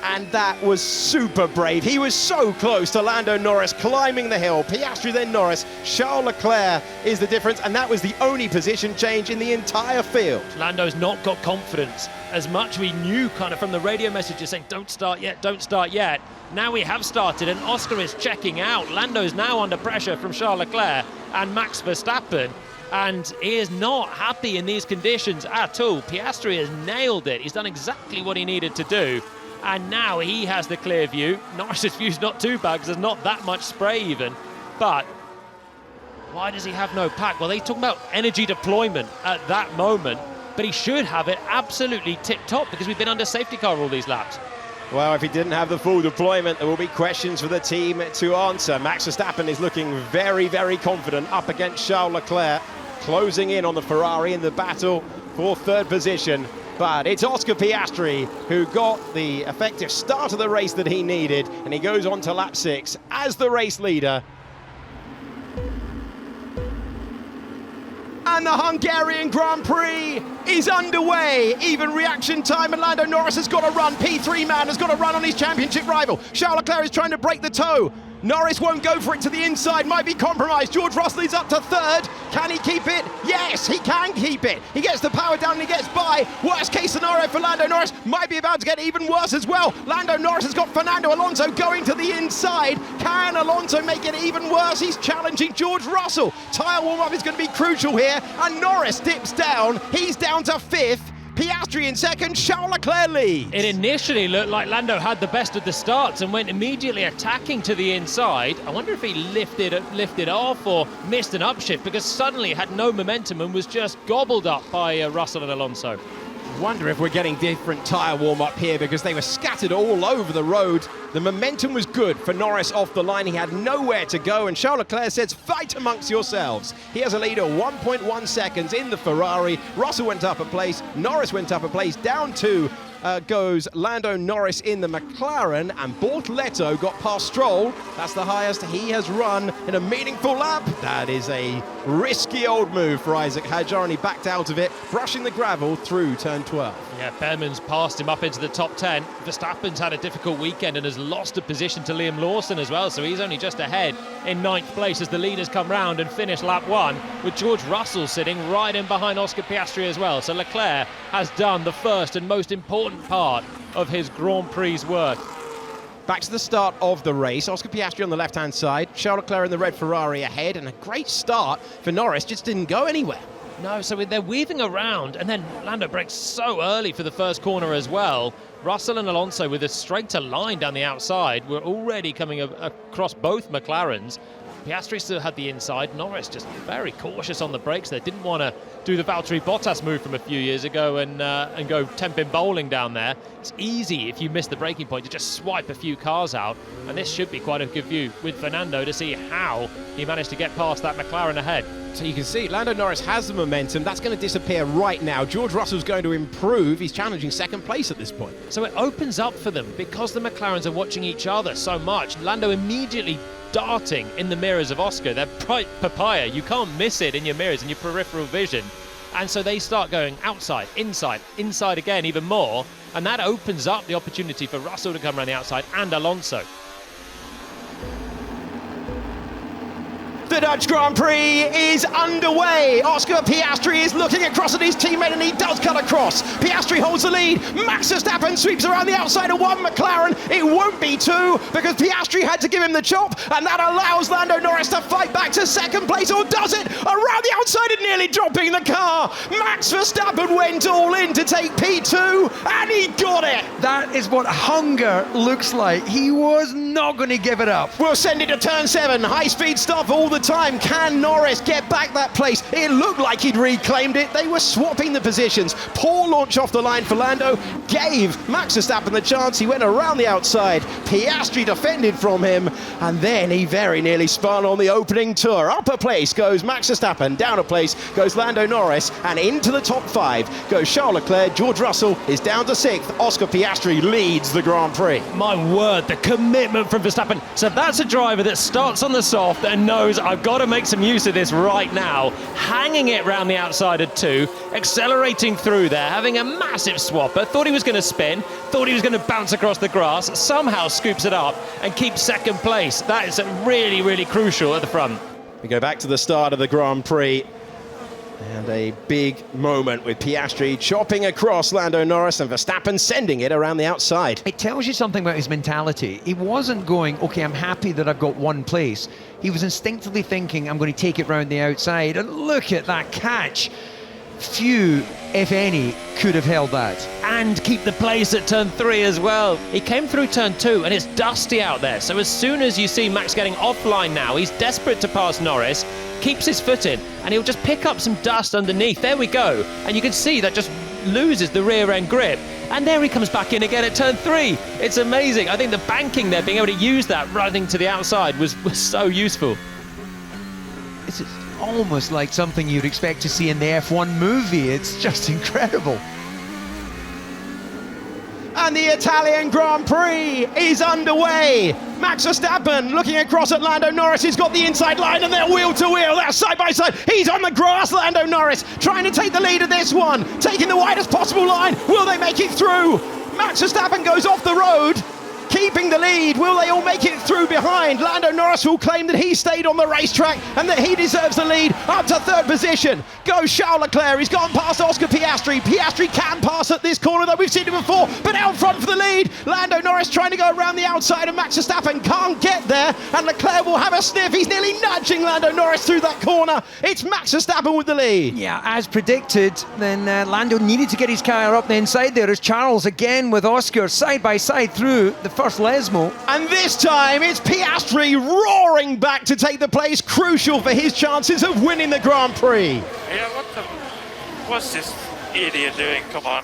and that was super brave. He was so close to Lando Norris climbing the hill. Piastri, then Norris. Charles Leclerc is the difference, and that was the only position change in the entire field. Lando's not got confidence. As much we knew kind of from the radio messages saying, don't start yet, don't start yet. Now we have started, and Oscar is checking out. Lando's now under pressure from Charles Leclerc and Max Verstappen, and he is not happy in these conditions at all. Piastri has nailed it. He's done exactly what he needed to do. And now he has the clear view. Norris's view's not too bad because there's not that much spray even. But why does he have no pack? Well, they're talking about energy deployment at that moment, but he should have it absolutely tip-top because we've been under safety car all these laps. Well, if he didn't have the full deployment, there will be questions for the team to answer. Max Verstappen is looking very, very confident up against Charles Leclerc, closing in on the Ferrari in the battle for third position. But it's Oscar Piastri who got the effective start of the race that he needed, and he goes on to lap 6 as the race leader. And the Hungarian Grand Prix is underway. Even reaction time, and Lando Norris has got to run. P3 man has got to run on his championship rival. Charles Leclerc is trying to break the toe. Norris won't go for it to the inside, might be compromised. George Russell is up to third. Can he keep it? Yes, he can keep it. He gets the power down and he gets by. Worst case scenario for Lando Norris, might be about to get even worse as well. Lando Norris has got Fernando Alonso going to the inside. Can Alonso make it even worse? He's challenging George Russell. Tyre warm-up is going to be crucial here, and Norris dips down. He's down to 5th. Piastri in second, Charles Leclerc leads. It initially looked like Lando had the best of the starts and went immediately attacking to the inside. I wonder if he lifted off or missed an upshift because suddenly had no momentum and was just gobbled up by Russell and Alonso. Wonder if we're getting different tyre warm-up here because they were scattered all over the road. The momentum was good for Norris off the line. He had nowhere to go, and Charles Leclerc says, fight amongst yourselves. He has a lead of 1.1 seconds in the Ferrari. Russell went up a place, Norris went up a place, down two goes Lando Norris in the McLaren, and Bortoleto got past Stroll. That's the highest he has run in a meaningful lap. That is a risky old move for Isaac Hadjar, and he backed out of it, brushing the gravel through turn 12. Yeah, Behrman's passed him up into the top 10. Verstappen's had a difficult weekend and has lost a position to Liam Lawson as well, so he's only just ahead in 9th place as the leaders come round and finish lap 1, with George Russell sitting right in behind Oscar Piastri as well. So Leclerc has done the first and most important part of his Grand Prix work. Back to the start of the race. Oscar Piastri on the left-hand side, Charles Leclerc in the red Ferrari ahead, and a great start for Norris, just didn't go anywhere. No, so they're weaving around, and then Lando breaks so early for the first corner as well. Russell and Alonso with a straighter line down the outside were already coming across both McLarens. Piastri still had the inside. Norris just very cautious on the brakes there. Didn't want to do the Valtteri Bottas move from a few years ago and go temping bowling down there. It's easy if you miss the braking point to just swipe a few cars out. And this should be quite a good view with Fernando to see how he managed to get past that McLaren ahead. So you can see Lando Norris has the momentum. That's going to disappear right now. George Russell's going to improve. He's challenging second place at this point. So it opens up for them because the McLarens are watching each other so much. Lando immediately darting in the mirrors of Oscar. They're bright papaya. You can't miss it in your mirrors, in your peripheral vision. And so they start going outside, inside again even more. And that opens up the opportunity for Russell to come around the outside and Alonso. The Dutch Grand Prix is underway. Oscar Piastri is looking across at his teammate, and he does cut across. Piastri holds the lead. Max Verstappen sweeps around the outside of one McLaren. It won't be two because Piastri had to give him the chop, and that allows Lando Norris to fight back to second place, or does it? Around the outside and nearly dropping the car. Max Verstappen went all in to take P2, and he got it. That is what hunger looks like. He was not going to give it up. We'll send it to turn 7. High-speed stuff all the time. Can Norris get back that place? It looked like he'd reclaimed it. They were swapping the positions. Poor launch off the line for Lando. Gave Max Verstappen the chance. He went around the outside. Piastri defended from him, and then he very nearly spun on the opening tour. Up a place goes Max Verstappen. Down a place goes Lando Norris, and into the top 5 goes Charles Leclerc. George Russell is down to 6th. Oscar Piastri leads the Grand Prix. My word, the commitment from Verstappen. So that's a driver that starts on the soft and knows I've got to make some use of this right now. Hanging it round the outside of 2, accelerating through there, having a massive swapper. Thought he was going to spin, thought he was going to bounce across the grass, somehow scoops it up and keeps second place. That is really, really crucial at the front. We go back to the start of the Grand Prix. And a big moment with Piastri chopping across Lando Norris and Verstappen sending it around the outside. It tells you something about his mentality. He wasn't going, okay, I'm happy that I've got one place. He was instinctively thinking, I'm going to take it round the outside. And look at that catch. Few, if any, could have held that. And keep the place at turn 3 as well. He came through turn 2 and it's dusty out there. So as soon as you see Max getting offline now, he's desperate to pass Norris, keeps his foot in, and he'll just pick up some dust underneath. There we go. And you can see that just loses the rear end grip. And there he comes back in again at turn 3. It's amazing. I think the banking there, being able to use that running to the outside was so useful. It's almost like something you'd expect to see in the F1 movie. It's just incredible. And the Italian Grand Prix is underway. Max Verstappen looking across at Lando Norris. He's got the inside line and they're wheel to wheel. They're side by side. He's on the grass. Lando Norris trying to take the lead of this one. Taking the widest possible line. Will they make it through? Max Verstappen goes off the road, keeping the lead. Will they all make it through behind? Lando Norris will claim that he stayed on the racetrack and that he deserves the lead. Up to 3rd position goes Charles Leclerc. He's gone past Oscar Piastri. Piastri can pass at this corner, though we've seen it before, but out front for the lead. Lando Norris trying to go around the outside, and Max Verstappen can't get there, and Leclerc will have a sniff. He's nearly nudging Lando Norris through that corner. It's Max Verstappen with the lead. Yeah, as predicted, then Lando needed to get his car up the inside there as Charles again with Oscar side by side through the first Lesmo. And this time it's Piastri roaring back to take the place, crucial for his chances of winning the Grand Prix. Yeah, what's this idiot doing? Come on.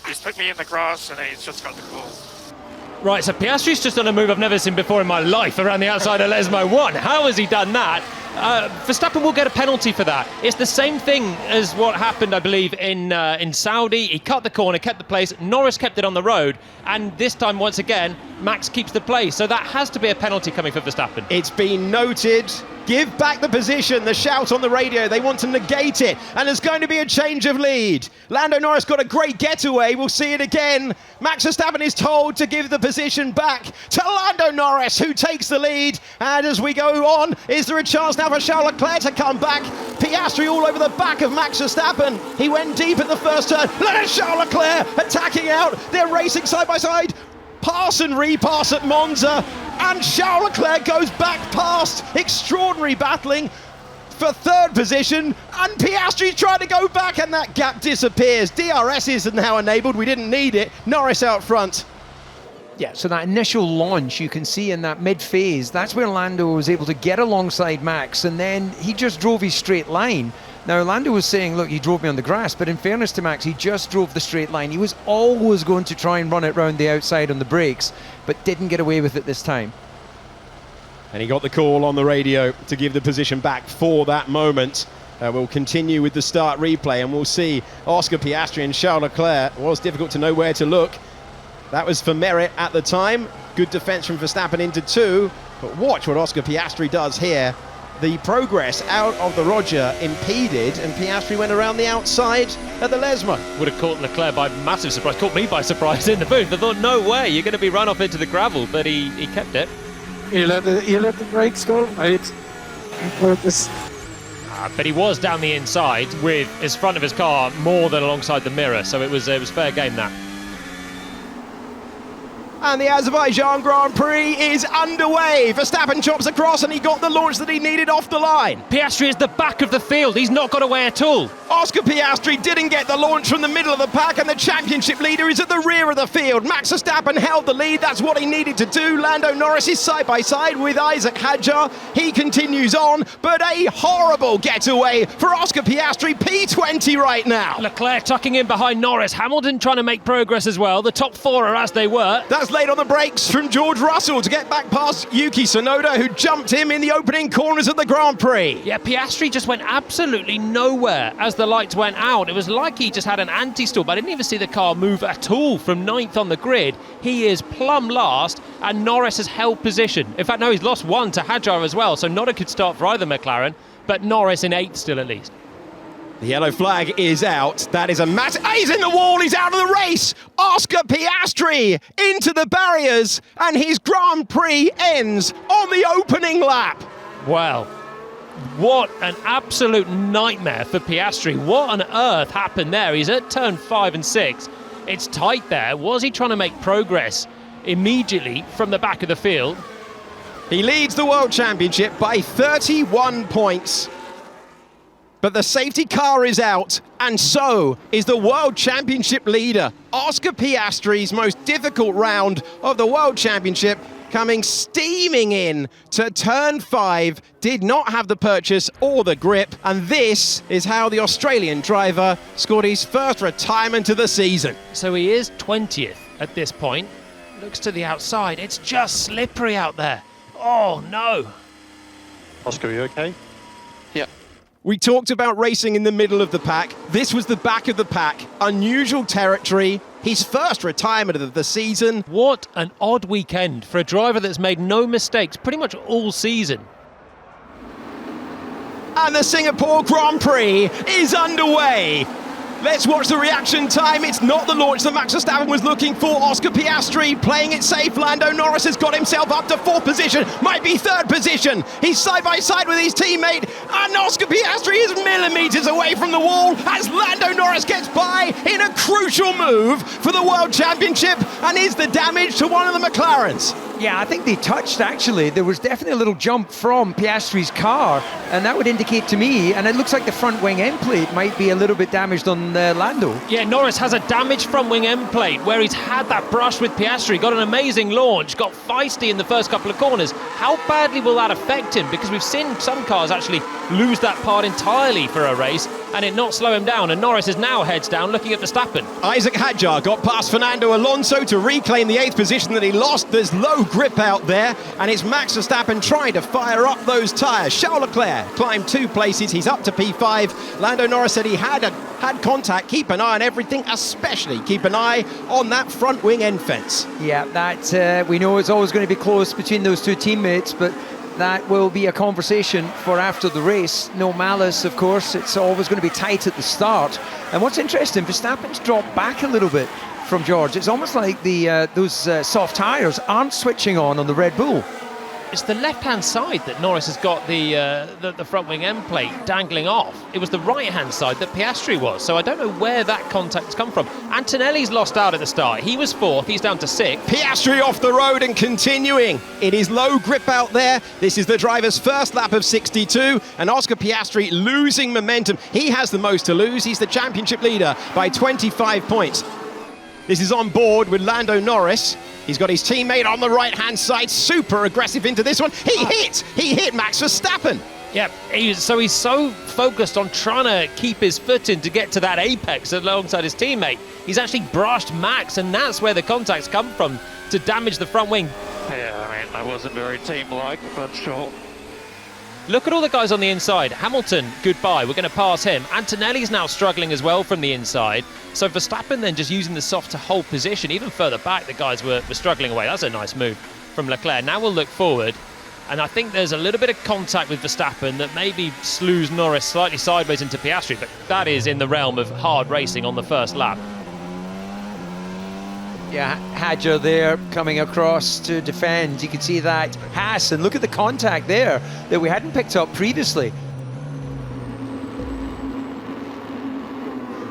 He's put me in the grass and he's just got the goal. Right, so Piastri's just done a move I've never seen before in my life around the outside of Lesmo 1. How has he done that? Verstappen will get a penalty for that. It's the same thing as what happened, I believe, in Saudi. He cut the corner, kept the place. Norris kept it on the road. And this time, once again, Max keeps the place. So that has to be a penalty coming for Verstappen. It's been noted. Give back the position. The shout on the radio. They want to negate it. And there's going to be a change of lead. Lando Norris got a great getaway. We'll see it again. Max Verstappen is told to give the position back to Lando Norris, who takes the lead. And as we go on, is there a chance now for Charles Leclerc to come back? Piastri all over the back of Max Verstappen. He went deep at the first turn. There's Charles Leclerc attacking out. They're racing side by side. Pass and repass at Monza, and Charles Leclerc goes back past. Extraordinary battling for third position, and Piastri's trying to go back, and that gap disappears. DRS is now enabled. We didn't need it. Norris out front. Yeah, so that initial launch you can see in that mid-phase, that's where Lando was able to get alongside Max, and then he just drove his straight line. Now, Lando was saying, look, he drove me on the grass, but in fairness to Max, he just drove the straight line. He was always going to try and run it round the outside on the brakes, but didn't get away with it this time. And he got the call on the radio to give the position back for that moment. We'll continue with the start replay, and we'll see Oscar Piastri and Charles Leclerc. It was difficult to know where to look. That was for merit at the time. Good defence from Verstappen into two, but watch what Oscar Piastri does here. The progress out of the Roger impeded, and Piastri went around the outside at the Lesmo. Would have caught Leclerc by massive surprise. Caught me by surprise in the booth. I thought, no way, you're going to be run off into the gravel, but he kept it. You let the brakes go, right? But he was down the inside with his front of his car more than alongside the mirror, so it was fair game that. And the Azerbaijan Grand Prix is underway. Verstappen chops across, and he got the launch that he needed off the line. Piastri is the back of the field. He's not got away at all. Oscar Piastri didn't get the launch from the middle of the pack, and the championship leader is at the rear of the field. Max Verstappen held the lead. That's what he needed to do. Lando Norris is side by side with Isaac Hadjar. He continues on, but a horrible getaway for Oscar Piastri. P20 right now. Leclerc tucking in behind Norris. Hamilton trying to make progress as well. The top four are as they were. That's late on the brakes from George Russell to get back past Yuki Tsunoda, who jumped him in the opening corners of the Grand Prix. Yeah, Piastri just went absolutely nowhere as the lights went out. It was like he just had an anti-stall, but I didn't even see the car move at all from 9th on the grid. He is plumb last, and Norris has held position. In fact, no, he's lost one to Hadjar as well, so not a good start for either McLaren, but Norris in 8th still at least. The yellow flag is out. That is a massive... He's in the wall. He's out of the race. Oscar Piastri into the barriers, and his Grand Prix ends on the opening lap. Well, what an absolute nightmare for Piastri. What on earth happened there? He's at turn 5 and 6. It's tight there. Was he trying to make progress immediately from the back of the field? He leads the World Championship by 31 points. But the safety car is out, and so is the World Championship leader. Oscar Piastri's most difficult round of the World Championship, coming steaming in to turn 5, did not have the purchase or the grip, and this is how the Australian driver scored his first retirement of the season. So he is 20th at this point. Looks to the outside. It's just slippery out there. Oh, no. Oscar, are you okay? Yeah. We talked about racing in the middle of the pack. This was the back of the pack. Unusual territory. His first retirement of the season. What an odd weekend for a driver that's made no mistakes pretty much all season. And the Singapore Grand Prix is underway. Let's watch the reaction time. It's not the launch that Max Verstappen was looking for. Oscar Piastri playing it safe. Lando Norris has got himself up to 4th position, might be 3rd position. He's side by side with his teammate, and Oscar Piastri is millimetres away from the wall as Lando Norris gets by in a crucial move for the World Championship. And is the damage to one of the McLarens? Yeah, I think they touched, actually. There was definitely a little jump from Piastri's car, and that would indicate to me, and it looks like the front wing end plate might be a little bit damaged on Lando. Yeah, Norris has a damaged front wing end plate where he's had that brush with Piastri, got an amazing launch, got feisty in the first couple of corners. How badly will that affect him? Because we've seen some cars actually lose that part entirely for a race. and it not slow him down, and Norris is now heads down looking at Verstappen. Isaac Hadjar got past Fernando Alonso to reclaim the 8th position that he lost. There's low grip out there, and it's Max Verstappen trying to fire up those tyres. Charles Leclerc climbed 2 places, he's up to P5. Lando Norris said he had contact. Keep an eye on everything, especially keep an eye on that front wing end fence. Yeah, that we know it's always going to be close between those two teammates, but that will be a conversation for after the race. No malice, of course. It's always going to be tight at the start. And what's interesting, Verstappen's dropped back a little bit from George. It's almost like those soft tyres aren't switching on the Red Bull. It's the left-hand side that Norris has got the front wing end plate dangling off. It was the right-hand side that Piastri was, so I don't know where that contact's come from. Antonelli's lost out at the start. He was 4th, he's down to 6th. Piastri off the road and continuing. It is low grip out there. This is the driver's first lap of 62, and Oscar Piastri losing momentum. He has the most to lose. He's the championship leader by 25 points. This is on board with Lando Norris. He's got his teammate on the right-hand side, super aggressive into this one. He hit Max Verstappen. Yeah, he's so focused on trying to keep his foot in to get to that apex alongside his teammate. He's actually brushed Max, and that's where the contacts come from to damage the front wing. Yeah, I mean, that wasn't very team-like, but sure. Look at all the guys on the inside. Hamilton, goodbye. We're going to pass him. Antonelli's now struggling as well from the inside. So Verstappen then just using the soft to hold position. Even further back, the guys were struggling away. That's a nice move from Leclerc. Now we'll look forward. And I think there's a little bit of contact with Verstappen that maybe slews Norris slightly sideways into Piastri. But that is in the realm of hard racing on the first lap. Yeah, Hadjar there coming across to defend. You can see that Haas, and look at the contact there that we hadn't picked up previously.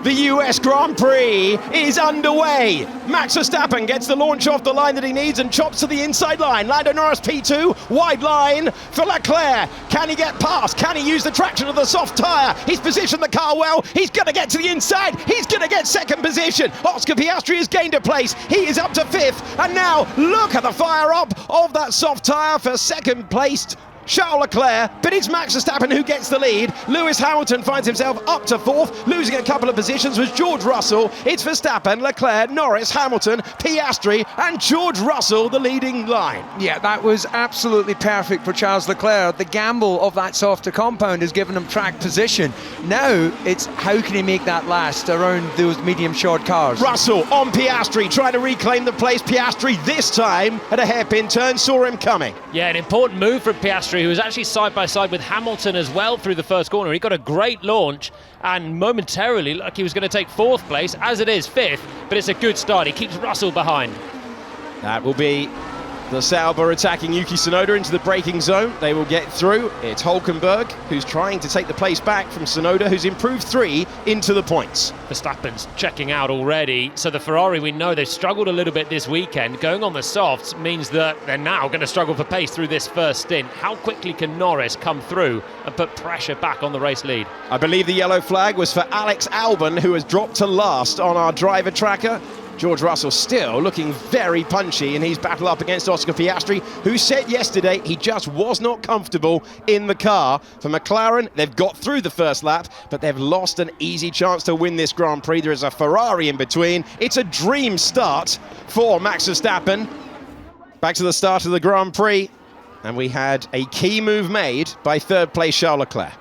The US Grand Prix is underway. Max Verstappen gets the launch off the line that he needs and chops to the inside line. Lando Norris P2, wide line for Leclerc. Can he get past? Can he use the traction of the soft tyre? He's positioned the car well. He's going to get to the inside. He's going to get 2nd position. Oscar Piastri has gained a place. He is up to 5th. And now look at the fire up of that soft tyre for 2nd placed Charles Leclerc, but it's Max Verstappen who gets the lead. Lewis Hamilton finds himself up to 4th, losing a couple of positions was George Russell. It's Verstappen, Leclerc, Norris, Hamilton, Piastri and George Russell, the leading line. Yeah, that was absolutely perfect for Charles Leclerc. The gamble of that softer compound has given him track position. Now it's how can he make that last around those medium short cars. Russell on Piastri, trying to reclaim the place. Piastri this time at a hairpin turn, saw him coming. Yeah, an important move from Piastri, who was actually side by side with Hamilton as well through the first corner. He got a great launch and momentarily looked like he was going to take 4th place, as it is 5th, but it's a good start. He keeps Russell behind. That will be the Sauber attacking Yuki Tsunoda into the braking zone. They will get through. It's Hülkenberg who's trying to take the place back from Tsunoda, who's improved 3 into the points. Verstappen's checking out already. So the Ferrari, we know they've struggled a little bit this weekend. Going on the softs means that they're now going to struggle for pace through this first stint. How quickly can Norris come through and put pressure back on the race lead? I believe the yellow flag was for Alex Albon, who has dropped to last on our driver tracker. George Russell still looking very punchy in his battle up against Oscar Piastri, who said yesterday he just was not comfortable in the car. For McLaren, they've got through the first lap, but they've lost an easy chance to win this Grand Prix. There is a Ferrari in between. It's a dream start for Max Verstappen. Back to the start of the Grand Prix, and we had a key move made by 3rd place Charles Leclerc.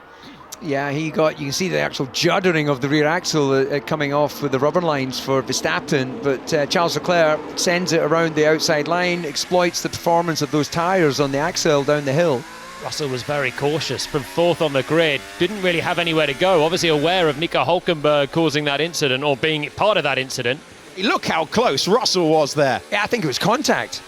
Yeah, you can see the actual juddering of the rear axle coming off with the rubber lines for Verstappen, but Charles Leclerc sends it around the outside line, exploits the performance of those tyres on the axle down the hill. Russell was very cautious from 4th on the grid, didn't really have anywhere to go, obviously aware of Nico Hülkenberg causing that incident or being part of that incident. Look how close Russell was there. Yeah, I think it was contact.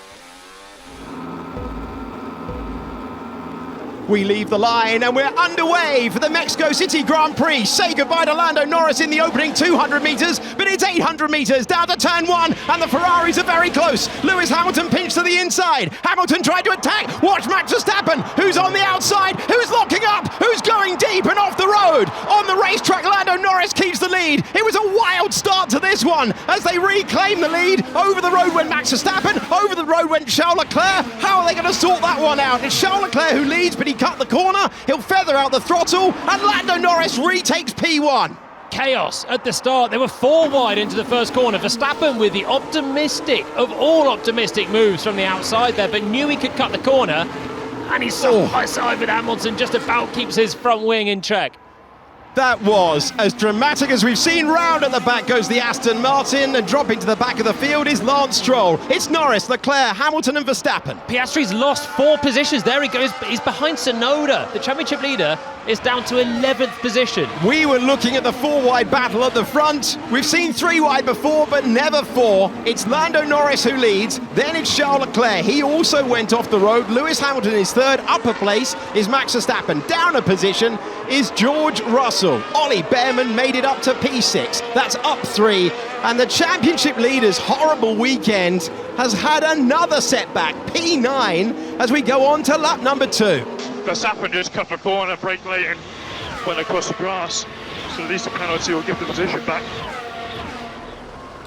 We leave the line and we're underway for the Mexico City Grand Prix. Say goodbye to Lando Norris in the opening 200 metres, but it's 800 metres down to turn 1 and the Ferraris are very close. Lewis Hamilton pinched to the inside. Hamilton tried to attack. Watch Max Verstappen, who's on the outside, who's locking up, who's going deep and off the road. On the racetrack, Lando Norris keeps the lead. lead. It was a wild start to this one as they reclaim the lead. Over the road went Max Verstappen, over the road went Charles Leclerc. How are they going to sort that one out? It's Charles Leclerc who leads, but he cut the corner. He'll feather out the throttle, and Lando Norris retakes P1. Chaos at the start. They were 4 wide into the first corner. Verstappen with the optimistic of all optimistic moves from the outside there, but knew he could cut the corner, and he's side by side with Hamilton, just about keeps his front wing in check. That was as dramatic as we've seen. Round at the back goes the Aston Martin, and dropping to the back of the field is Lance Stroll. It's Norris, Leclerc, Hamilton and Verstappen. Piastri's lost 4 positions. There he goes. He's behind Tsunoda. The championship leader is down to 11th position. We were looking at the 4-wide battle at the front. We've seen 3 wide before, but never 4. It's Lando Norris who leads, then it's Charles Leclerc. He also went off the road. Lewis Hamilton is third. Upper place is Max Verstappen. Down a position is George Russell. Ollie Behrman made it up to P6. That's up 3. And the championship leader's horrible weekend has had another setback, P9, as we go on to lap number 2. Verstappen just cut the corner, brake late, and went across the grass. So at least a penalty will give the position back.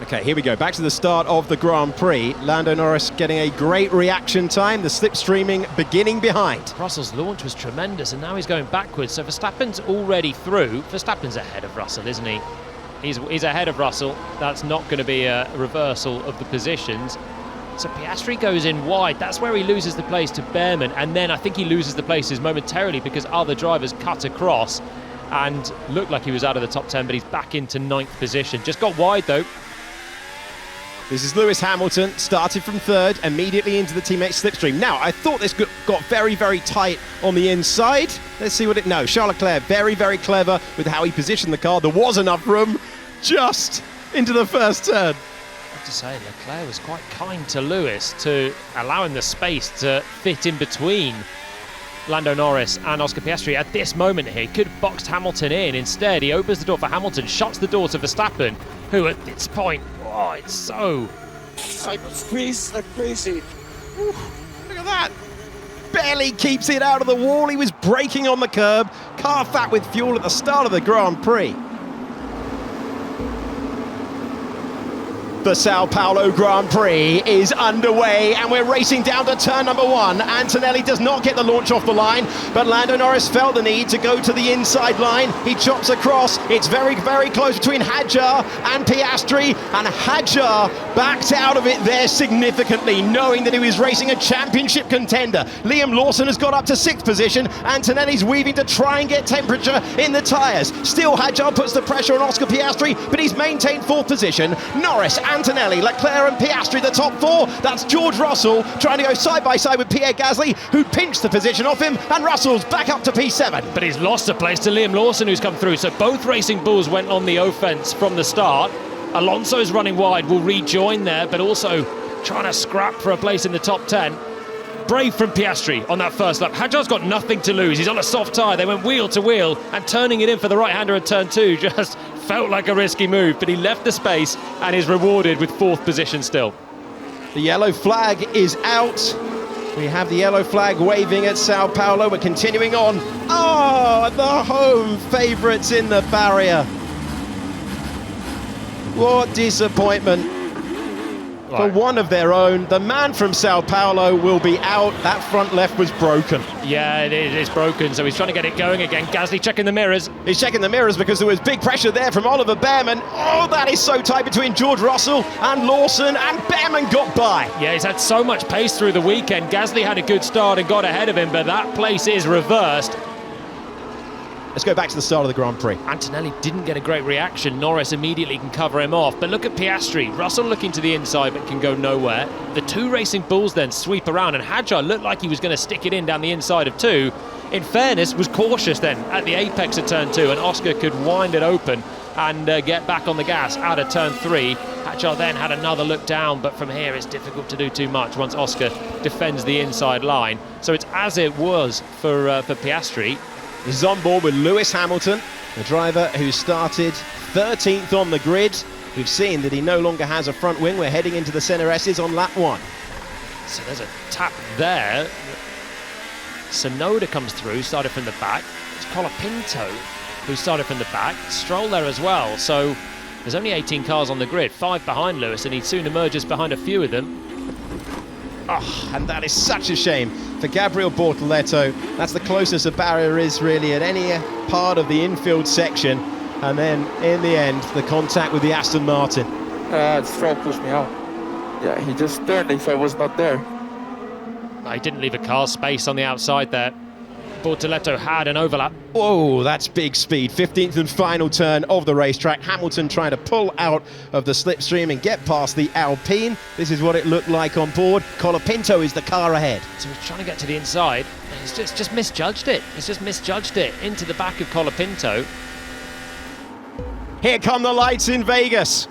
Okay, here we go. Back to the start of the Grand Prix. Lando Norris getting a great reaction time. The slipstreaming beginning behind. Russell's launch was tremendous, and now he's going backwards. So Verstappen's already through. Verstappen's ahead of Russell, isn't he? He's ahead of Russell. That's not going to be a reversal of the positions. So Piastri goes in wide. That's where he loses the place to Behrman, and then I think he loses the places momentarily because other drivers cut across and looked like he was out of the top 10, but he's back into 9th position. Just got wide though. This is Lewis Hamilton, started from 3rd, immediately into the teammate slipstream. Now, I thought this got very, very tight on the inside. Let's see what it... No, Charles Leclerc, very, very clever with how he positioned the car. There was enough room just into the first turn. I have to say, Leclerc was quite kind to Lewis to allow him the space to fit in between Lando Norris and Oscar Piastri at this moment here. He could have boxed Hamilton in. Instead, he opens the door for Hamilton, shuts the door to Verstappen, who at this point, oh, it's so... I squeeze like crazy. Ooh, look at that. Barely keeps it out of the wall. He was braking on the curb. Car fat with fuel at the start of the Grand Prix. The Sao Paulo Grand Prix is underway, and we're racing down to turn number 1. Antonelli does not get the launch off the line, but Lando Norris felt the need to go to the inside line. He chops across. It's very, very close between Hadjar and Piastri, and Hadjar backs out of it there significantly, knowing that he was racing a championship contender. Liam Lawson has got up to 6th position. Antonelli's weaving to try and get temperature in the tyres. Still, Hadjar puts the pressure on Oscar Piastri, but he's maintained 4th position. Norris, Antonelli, Leclerc and Piastri, the top 4. That's George Russell trying to go side by side with Pierre Gasly, who pinched the position off him, and Russell's back up to P7. But he's lost a place to Liam Lawson, who's come through. So both Racing Bulls went on the offence from the start. Alonso's running wide, will rejoin there, but also trying to scrap for a place in the top 10. Brave from Piastri on that first lap. Hadjar's got nothing to lose. He's on a soft tyre. They went wheel to wheel, and turning it in for the right-hander at turn 2 just felt like a risky move, but he left the space and is rewarded with 4th position still. The yellow flag is out. We have the yellow flag waving at Sao Paulo. We're continuing on. Oh, the home favourites in the barrier. What disappointment. For one of their own. The man from Sao Paulo will be out. That front left was broken. Yeah, it is broken, so he's trying to get it going again. Gasly checking the mirrors. He's checking the mirrors because there was big pressure there from Oliver Behrman. Oh, that is so tight between George Russell and Lawson, and Behrman got by. Yeah, he's had so much pace through the weekend. Gasly had a good start and got ahead of him, but that place is reversed. Let's go back to the start of the Grand Prix. Antonelli didn't get a great reaction. Norris immediately can cover him off. But look at Piastri. Russell looking to the inside but can go nowhere. The 2 Racing Bulls then sweep around, and Hadjar looked like he was going to stick it in down the inside of 2. In fairness, was cautious then at the apex of turn 2, and Oscar could wind it open and get back on the gas out of turn 3. Hadjar then had another look down, but from here it's difficult to do too much once Oscar defends the inside line. So it's as it was for Piastri. This is on board with Lewis Hamilton, the driver who started 13th on the grid. We've seen that he no longer has a front wing. We're heading into the centre S's on lap 1. So there's a tap there. Tsunoda comes through, started from the back. It's Colapinto who started from the back. Stroll there as well, so there's only 18 cars on the grid, 5 behind Lewis, and he soon emerges behind a few of them. Oh, and that is such a shame for Gabriel Bortoleto. That's the closest a barrier is really at any part of the infield section. And then in the end, the contact with the Aston Martin. Stroll pushed me out. Yeah, he just turned if I was not there. No, he didn't leave a car space on the outside there. Bortoleto had an overlap. Whoa, that's big speed. 15th and final turn of the racetrack. Hamilton trying to pull out of the slipstream and get past the Alpine. This is what it looked like on board. Colapinto is the car ahead. So he's trying to get to the inside. And he's just misjudged it. He's just misjudged it into the back of Colapinto. Here come the lights in Vegas.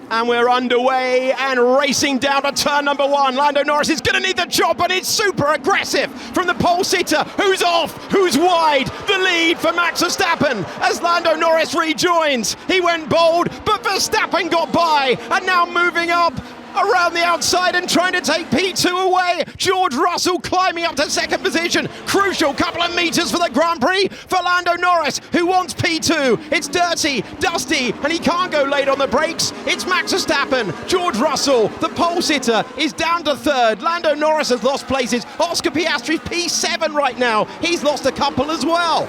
And we're underway and racing down to turn number 1. Lando Norris is going to need the job, but it's super aggressive from the pole sitter. Who's off? Who's wide? The lead for Max Verstappen as Lando Norris rejoins. He went bold, but Verstappen got by and now moving up around the outside and trying to take P2 away. George Russell climbing up to second position. Crucial couple of meters for the Grand Prix for Lando Norris, who wants P2. It's dirty, dusty, and he can't go late on the brakes. It's Max Verstappen. George Russell, the pole sitter, is down to third. Lando Norris has lost places. Oscar Piastri's P7 right now. He's lost a couple as well.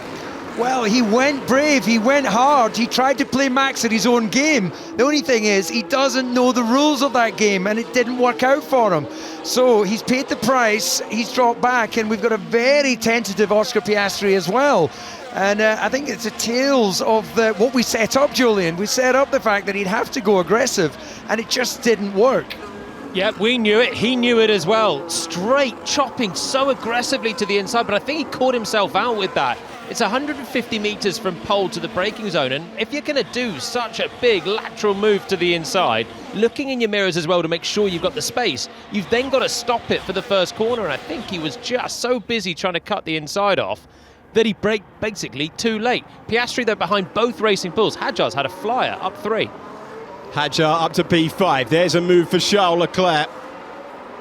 Well, he went brave, he went hard, he tried to play Max at his own game. The only thing is, he doesn't know the rules of that game, and it didn't work out for him. So he's paid the price, he's dropped back, and we've got a very tentative Oscar Piastri as well. And I think it's a tales of what we set up, Julian. We set up the fact that he'd have to go aggressive, and it just didn't work. Yeah, we knew it. He knew it as well. Straight chopping so aggressively to the inside, but I think he caught himself out with that. It's 150 metres from pole to the braking zone, and if you're going to do such a big lateral move to the inside, looking in your mirrors as well to make sure you've got the space, you've then got to stop it for the first corner, and I think he was just so busy trying to cut the inside off that he braked basically too late. Piastri, though, behind both Racing Bulls. Hadjar's had a flyer, up 3. Hadjar up to P5. There's a move for Charles Leclerc.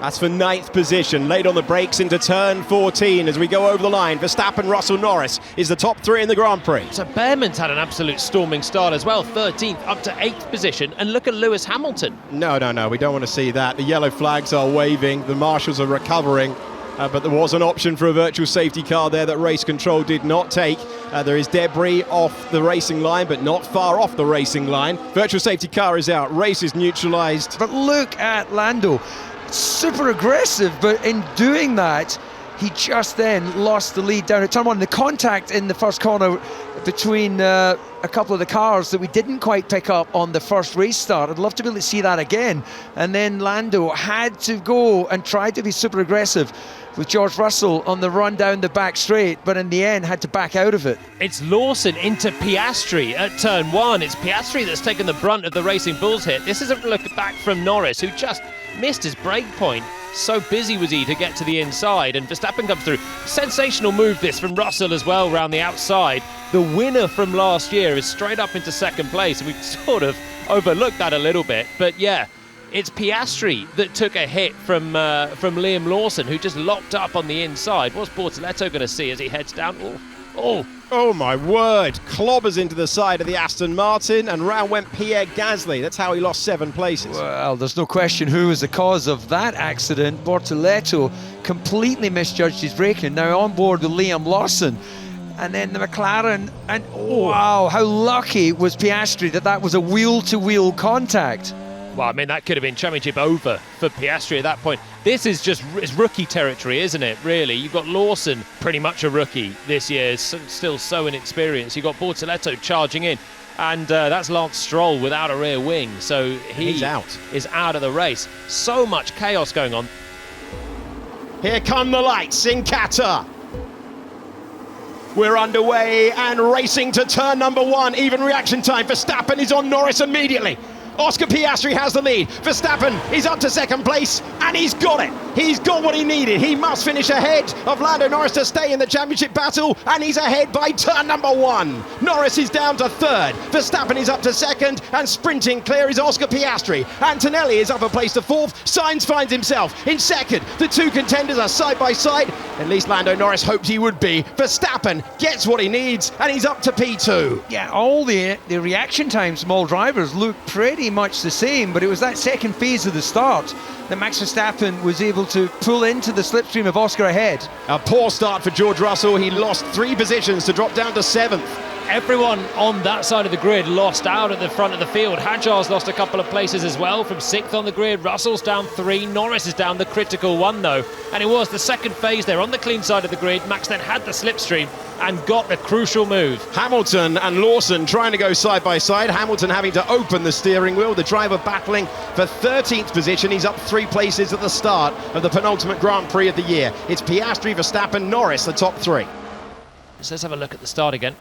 That's for 9th position. Late on the brakes into turn 14 as we go over the line. Verstappen, Russell, Norris is the top 3 in the Grand Prix. So Behrman's had an absolute storming start as well. 13th up to 8th position. And look at Lewis Hamilton. No, we don't want to see that. The yellow flags are waving. The marshals are recovering. But there was an option for a virtual safety car there that race control did not take. There is debris off the racing line, but not far off the racing line. Virtual safety car is out. Race is neutralised. But look at Lando. Super aggressive, but in doing that, he just then lost the lead down at turn 1. The contact in the first corner between a couple of the cars that we didn't quite pick up on the first race start. I'd love to be able to see that again. And then Lando had to go and try to be super aggressive with George Russell on the run down the back straight, but in the end had to back out of it. It's Lawson into Piastri at turn 1. It's Piastri that's taken the brunt of the Racing Bulls hit. This is a look back from Norris, who just missed his brake point. So busy was he to get to the inside, and Verstappen comes through. Sensational move this from Russell as well round the outside. The winner from last year is straight up into second place, and we've sort of overlooked that a little bit. But yeah, it's Piastri that took a hit from Liam Lawson, who just locked up on the inside. What's Bortoleto going to see as he heads down? Oh my word, clobbers into the side of the Aston Martin, and round went Pierre Gasly. That's how he lost 7 places. Well, there's no question who was the cause of that accident. Bortoleto completely misjudged his braking. Now on board with Liam Lawson. And then the McLaren, and wow, how lucky was Piastri that was a wheel-to-wheel contact. Well, I mean, that could have been championship over for Piastri at that point. This is just rookie territory, isn't it, really? You've got Lawson, pretty much a rookie this year, still so inexperienced. You've got Bortoleto charging in, and that's Lance Stroll without a rear wing, so he's out of the race. So much chaos going on. Here come the lights in Qatar. We're underway and racing to turn number 1. Even reaction time. Verstappen is on Norris immediately. Oscar Piastri has the lead. Verstappen is up to second place, and he's got it. He's got what he needed. He must finish ahead of Lando Norris to stay in the championship battle, and he's ahead by turn number 1. Norris is down to third. Verstappen is up to second, and sprinting clear is Oscar Piastri. Antonelli is up a place to fourth. Sainz finds himself in second. The two contenders are side by side. At least Lando Norris hoped he would be. Verstappen gets what he needs, and he's up to P2. Yeah, all the reaction times from all drivers look pretty much the same, but it was that second phase of the start that Max Verstappen was able to pull into the slipstream of Oscar ahead. A poor start for George Russell. He lost 3 positions to drop down to 7th. Everyone on that side of the grid lost out at the front of the field. Hadjar's lost a couple of places as well, from 6th on the grid. Russell's down 3. Norris is down the critical 1 though, and it was the second phase there on the clean side of the grid. Max then had the slipstream and got the crucial move. Hamilton and Lawson trying to go side by side. Hamilton having to open the steering wheel. The driver battling for 13th position. He's up 3 places at the start of the penultimate Grand Prix of the year. It's Piastri, Verstappen, Norris, the top 3. So let's have a look at the start again.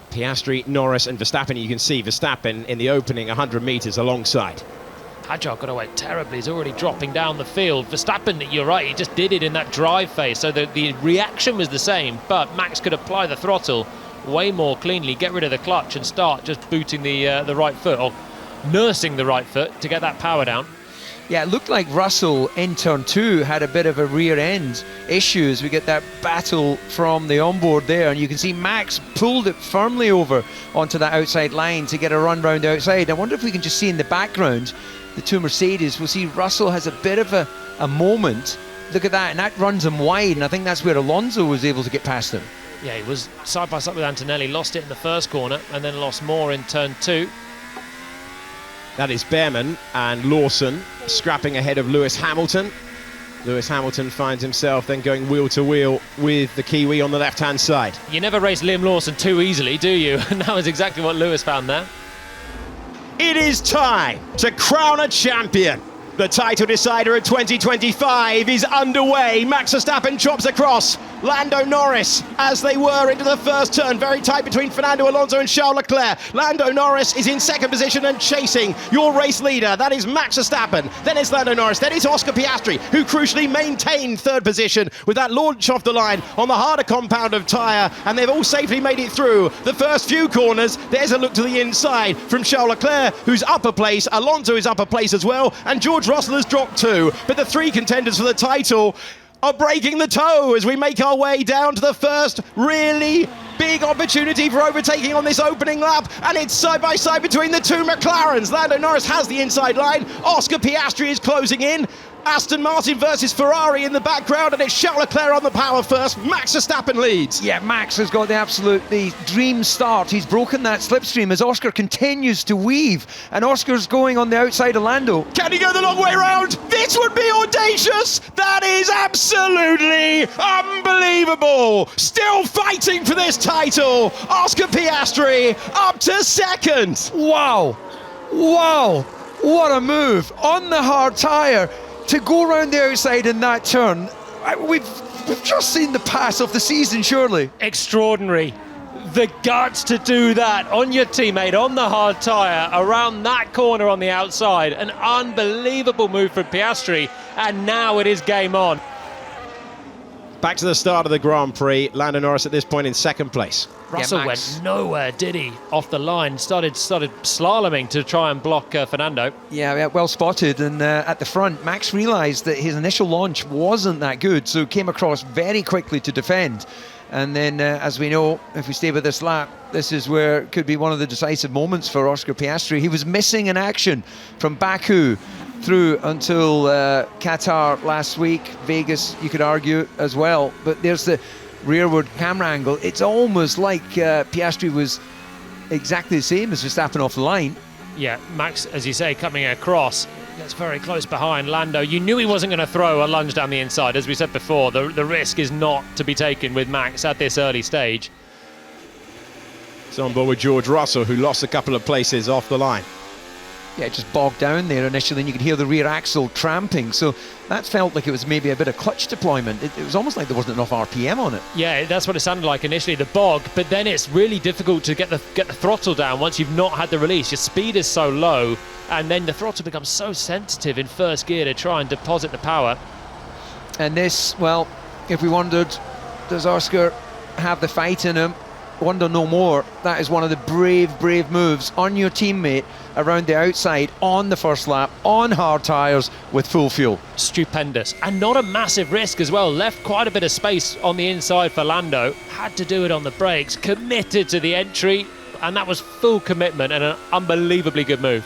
Piastri, Norris and Verstappen. You can see Verstappen in the opening 100 metres alongside. Hadjar got away terribly. He's already dropping down the field. Verstappen, you're right, he just did it in that drive phase, so the reaction was the same, but Max could apply the throttle way more cleanly, get rid of the clutch and start just booting the right foot, or nursing the right foot to get that power down. Yeah, it looked like Russell in turn 2 had a bit of a rear end issue as we get that battle from the onboard there, and you can see Max pulled it firmly over onto that outside line to get a run round outside. I wonder if we can just see in the background the 2 Mercedes. We'll see Russell has a bit of a moment. Look at that, and that runs him wide, and I think that's where Alonso was able to get past him. Yeah, he was side by side with Antonelli, lost it in the first corner and then lost more in turn 2. That is Behrman and Lawson scrapping ahead of Lewis Hamilton. Lewis Hamilton finds himself then going wheel to wheel with the Kiwi on the left-hand side. You never race Liam Lawson too easily, do you? And that was exactly what Lewis found there. It is time to crown a champion. The title decider of 2025 is underway. Max Verstappen chops across Lando Norris as they were into the first turn. Very tight between Fernando Alonso and Charles Leclerc. Lando Norris is in second position and chasing your race leader. That is Max Verstappen. Then it's Lando Norris. Then it's Oscar Piastri, who crucially maintained third position with that launch off the line on the harder compound of tyre. And they've all safely made it through the first few corners. There's a look to the inside from Charles Leclerc, who's upper place. Alonso is upper place as well. And George Russell has dropped 2. But the 3 contenders for the title are breaking the toe as we make our way down to the first really big opportunity for overtaking on this opening lap, and it's side by side between the 2 McLarens. Lando Norris has the inside line. Oscar Piastri is closing in. Aston Martin versus Ferrari in the background, and it's Charles Leclerc on the power first. Max Verstappen leads. Yeah, Max has got the dream start. He's broken that slipstream as Oscar continues to weave, and Oscar's going on the outside of Lando. Can he go the long way round? This would be audacious. That is absolutely unbelievable. Still fighting for this title. Oscar Piastri up to second. Wow, what a move on the hard tyre to go around the outside in that turn. We've just seen the pass of the season, surely. Extraordinary. The guts to do that on your teammate, on the hard tyre, around that corner on the outside. An unbelievable move from Piastri, and now it is game on. Back to the start of the Grand Prix. Lando Norris at this point in second place. Russell went nowhere, did he? Off the line, started slaloming to try and block Fernando. Yeah, well spotted. And at the front, Max realised that his initial launch wasn't that good, so came across very quickly to defend. And then, as we know, if we stay with this lap, this is where it could be one of the decisive moments for Oscar Piastri. He was missing in action from Baku through until Qatar last week, Vegas, you could argue as well. But there's the rearward camera angle. It's almost like Piastri was exactly the same as Verstappen off the line. Yeah, Max, as you say, coming across, gets very close behind Lando. You knew he wasn't going to throw a lunge down the inside. As we said before, the risk is not to be taken with Max at this early stage. It's on board with George Russell, who lost a couple of places off the line. it just bogged down there initially, and you could hear the rear axle tramping. So that felt like it was maybe a bit of clutch deployment. It was almost like there wasn't enough RPM on it. Yeah, that's what it sounded like initially, the bog, but then it's really difficult to get the throttle down once you've not had the release. Your speed is so low, and then the throttle becomes so sensitive in first gear to try and deposit the power. And this, well, if we wondered, does Oscar have the fight in him? Wonder no more. That is one of the brave moves on your teammate around the outside on the first lap, on hard tyres with full fuel. Stupendous, and not a massive risk as well. Left quite a bit of space on the inside for Lando, had to do it on the brakes, committed to the entry, and that was full commitment and an unbelievably good move.